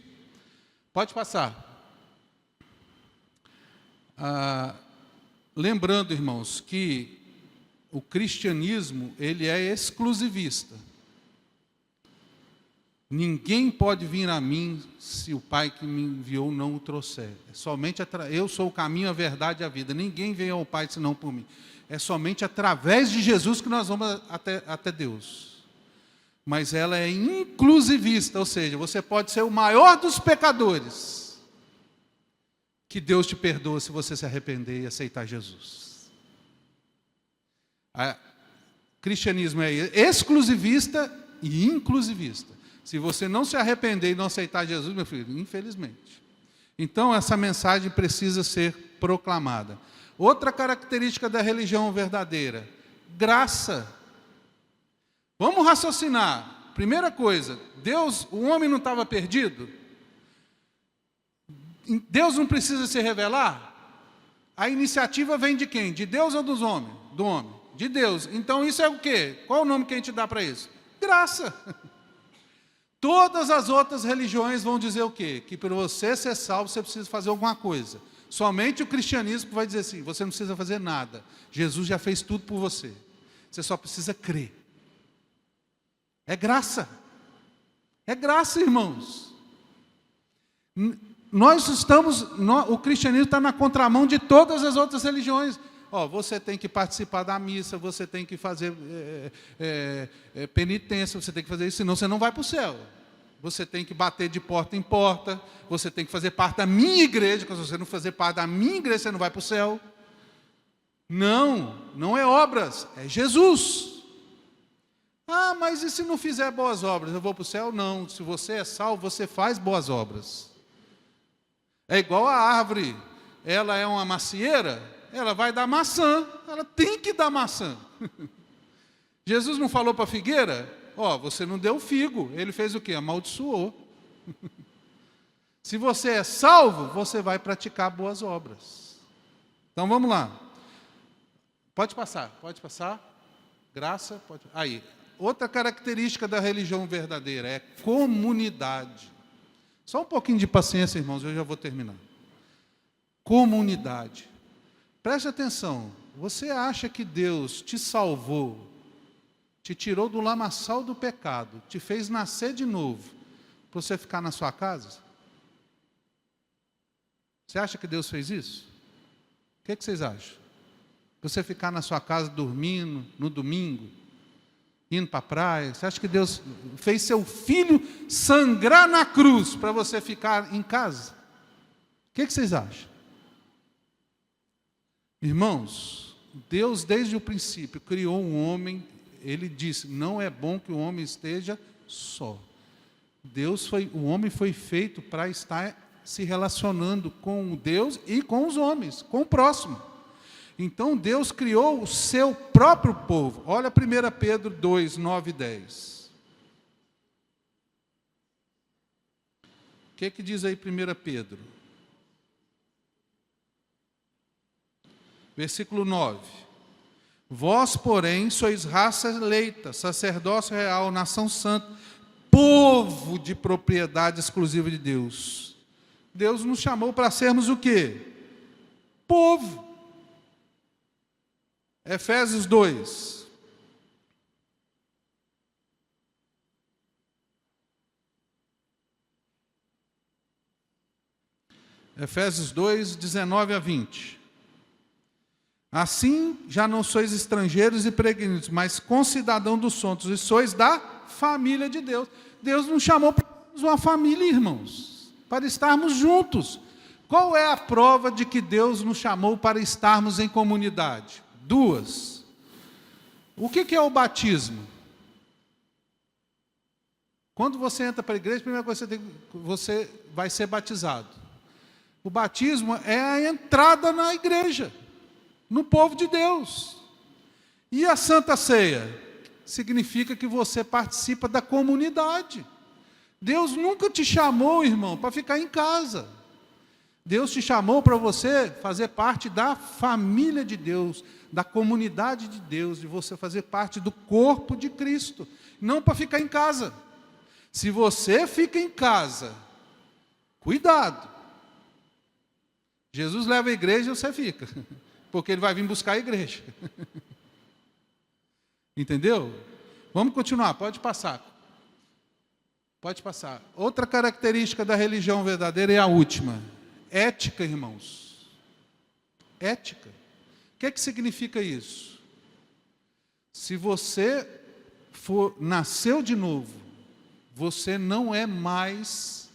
Pode passar. Lembrando, irmãos, que o cristianismo, ele é exclusivista. Ninguém pode vir a mim se o Pai que me enviou não o trouxer. Somente eu sou o caminho, a verdade e a vida. Ninguém vem ao Pai senão por mim. É somente através de Jesus que nós vamos até Deus. Mas ela é inclusivista, ou seja, você pode ser o maior dos pecadores, que Deus te perdoa se você se arrepender e aceitar Jesus. O cristianismo é exclusivista e inclusivista. Se você não se arrepender e não aceitar Jesus, meu filho, infelizmente. Então, essa mensagem precisa ser proclamada. Outra característica da religião verdadeira, graça. Vamos raciocinar. Primeira coisa, o homem não estava perdido? Deus não precisa se revelar? A iniciativa vem de quem? De Deus ou dos homens? Do homem. De Deus. Então isso é o quê? Qual o nome que a gente dá para isso? Graça. Todas as outras religiões vão dizer o quê? Que para você ser salvo, você precisa fazer alguma coisa. Somente o cristianismo vai dizer assim, você não precisa fazer nada. Jesus já fez tudo por você. Você só precisa crer. É graça. É graça, irmãos. O cristianismo está na contramão de todas as outras religiões. Você tem que participar da missa, você tem que fazer penitência, você tem que fazer isso, senão você não vai para o céu. Você tem que bater de porta em porta, você tem que fazer parte da minha igreja, porque se você não fazer parte da minha igreja, você não vai para o céu. Não é obras, é Jesus. Mas e se não fizer boas obras, eu vou para o céu? Não, se você é salvo, você faz boas obras. É igual a árvore, ela é uma macieira, ela vai dar maçã, ela tem que dar maçã. Jesus não falou para a figueira? Ó, você não deu figo. Ele fez o quê? Amaldiçoou. Se você é salvo, você vai praticar boas obras. Então vamos lá. Pode passar. Graça, pode. Aí, outra característica da religião verdadeira é comunidade. Só um pouquinho de paciência, irmãos, eu já vou terminar. Comunidade. Preste atenção. Você acha que Deus te salvou, te tirou do lamaçal do pecado, te fez nascer de novo, para você ficar na sua casa? Você acha que Deus fez isso? O que vocês acham? Você ficar na sua casa dormindo no domingo, indo para a praia? Você acha que Deus fez seu filho sangrar na cruz para você ficar em casa? O que vocês acham? Irmãos, Deus desde o princípio criou um homem, ele disse, não é bom que o homem esteja só. O homem foi feito para estar se relacionando com Deus e com os homens, com o próximo. Então Deus criou o seu próprio povo. Olha 1 Pedro 2, 9 e 10. O que diz aí 1 Pedro? Versículo 9. Vós, porém, sois raça eleita, sacerdócio real, nação santa, povo de propriedade exclusiva de Deus. Deus nos chamou para sermos o quê? Povo. Efésios 2. Efésios 2, 19 a 20. Assim, já não sois estrangeiros e peregrinos, mas concidadãos dos santos, e sois da família de Deus. Deus nos chamou para sermos uma família, irmãos, para estarmos juntos. Qual é a prova de que Deus nos chamou para estarmos em comunidade? 2. O que é o batismo? Quando você entra para a igreja, a primeira coisa que você vai ser batizado. O batismo é a entrada na igreja, no povo de Deus. E a Santa Ceia? Significa que você participa da comunidade. Deus nunca te chamou, irmão, para ficar em casa. Deus te chamou para você fazer parte da família de Deus, da comunidade de Deus, de você fazer parte do corpo de Cristo, não para ficar em casa. Se você fica em casa, cuidado. Jesus leva a igreja e você fica, porque ele vai vir buscar a igreja. Entendeu? Vamos continuar, pode passar. Pode passar. Outra característica da religião verdadeira é a última. Ética, irmãos. Ética. O que significa isso? Se você nasceu de novo, você não é mais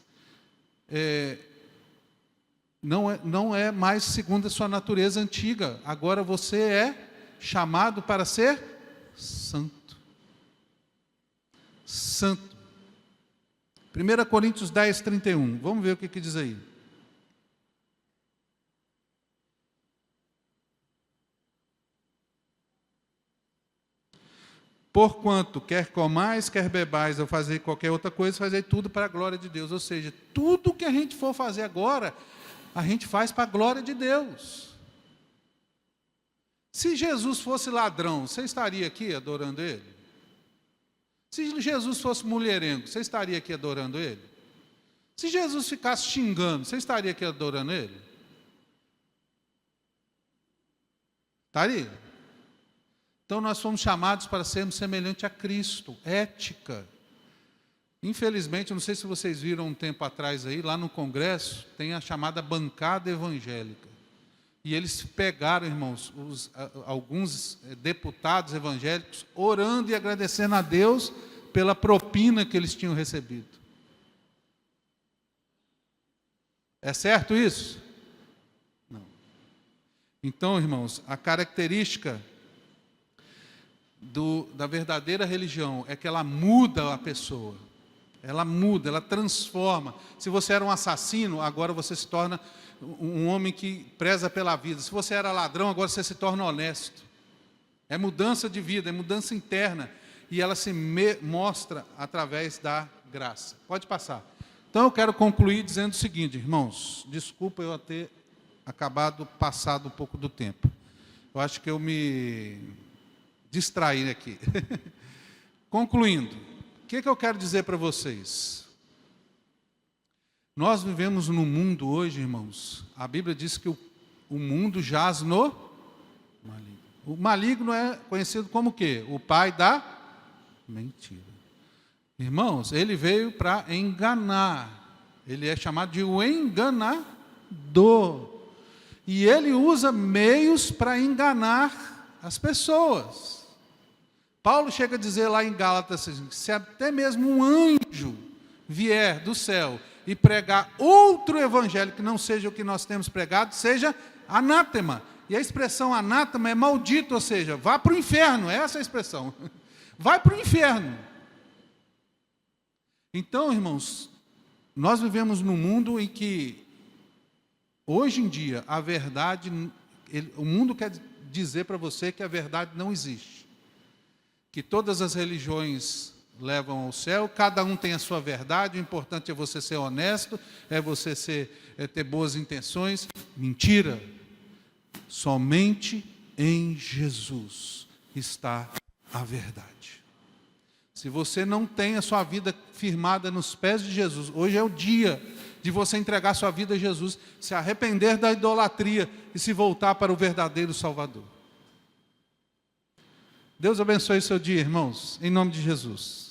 não é mais segundo a sua natureza antiga. Agora você é chamado para ser santo. Santo. 1 Coríntios 10, 31. Vamos ver o que diz aí. Porquanto, quer comais, quer bebais, ou fazer qualquer outra coisa, fazer tudo para a glória de Deus. Ou seja, tudo que a gente for fazer agora, a gente faz para a glória de Deus. Se Jesus fosse ladrão, você estaria aqui adorando Ele? Se Jesus fosse mulherengo, você estaria aqui adorando Ele? Se Jesus ficasse xingando, você estaria aqui adorando Ele? Estaria? Então nós fomos chamados para sermos semelhantes a Cristo, ética. Infelizmente, não sei se vocês viram um tempo atrás aí, lá no Congresso, tem a chamada bancada evangélica. E eles pegaram, irmãos, alguns deputados evangélicos, orando e agradecendo a Deus pela propina que eles tinham recebido. É certo isso? Não. Então, irmãos, a característica da verdadeira religião é que ela muda a pessoa. Ela muda, ela transforma. Se você era um assassino, agora você se torna um homem que preza pela vida. Se você era ladrão, agora você se torna honesto. É mudança de vida, é mudança interna. e ela se mostra através da graça. Pode passar. Então eu quero concluir dizendo o seguinte, irmãos, desculpa eu ter passado um pouco do tempo. Eu acho que eu me distraí aqui. Concluindo, o que eu quero dizer para vocês? Nós vivemos num mundo hoje, irmãos, a Bíblia diz que o mundo jaz no maligno. O maligno é conhecido como o quê? O pai da mentira. Irmãos, ele veio para enganar. Ele é chamado de o enganador. E ele usa meios para enganar as pessoas. Paulo chega a dizer lá em Gálatas, se até mesmo um anjo vier do céu e pregar outro evangelho que não seja o que nós temos pregado, seja anátema. E a expressão anátema é maldito, ou seja, vá para o inferno, essa é a expressão. Vai para o inferno. Então, irmãos, nós vivemos num mundo em que, hoje em dia, a verdade, o mundo quer dizer para você que a verdade não existe. Que todas as religiões levam ao céu, cada um tem a sua verdade, o importante é você ser honesto, é você ter boas intenções. Mentira! Somente em Jesus está a verdade. Se você não tem a sua vida firmada nos pés de Jesus, hoje é o dia de você entregar sua vida a Jesus, se arrepender da idolatria e se voltar para o verdadeiro Salvador. Deus abençoe o seu dia, irmãos, em nome de Jesus.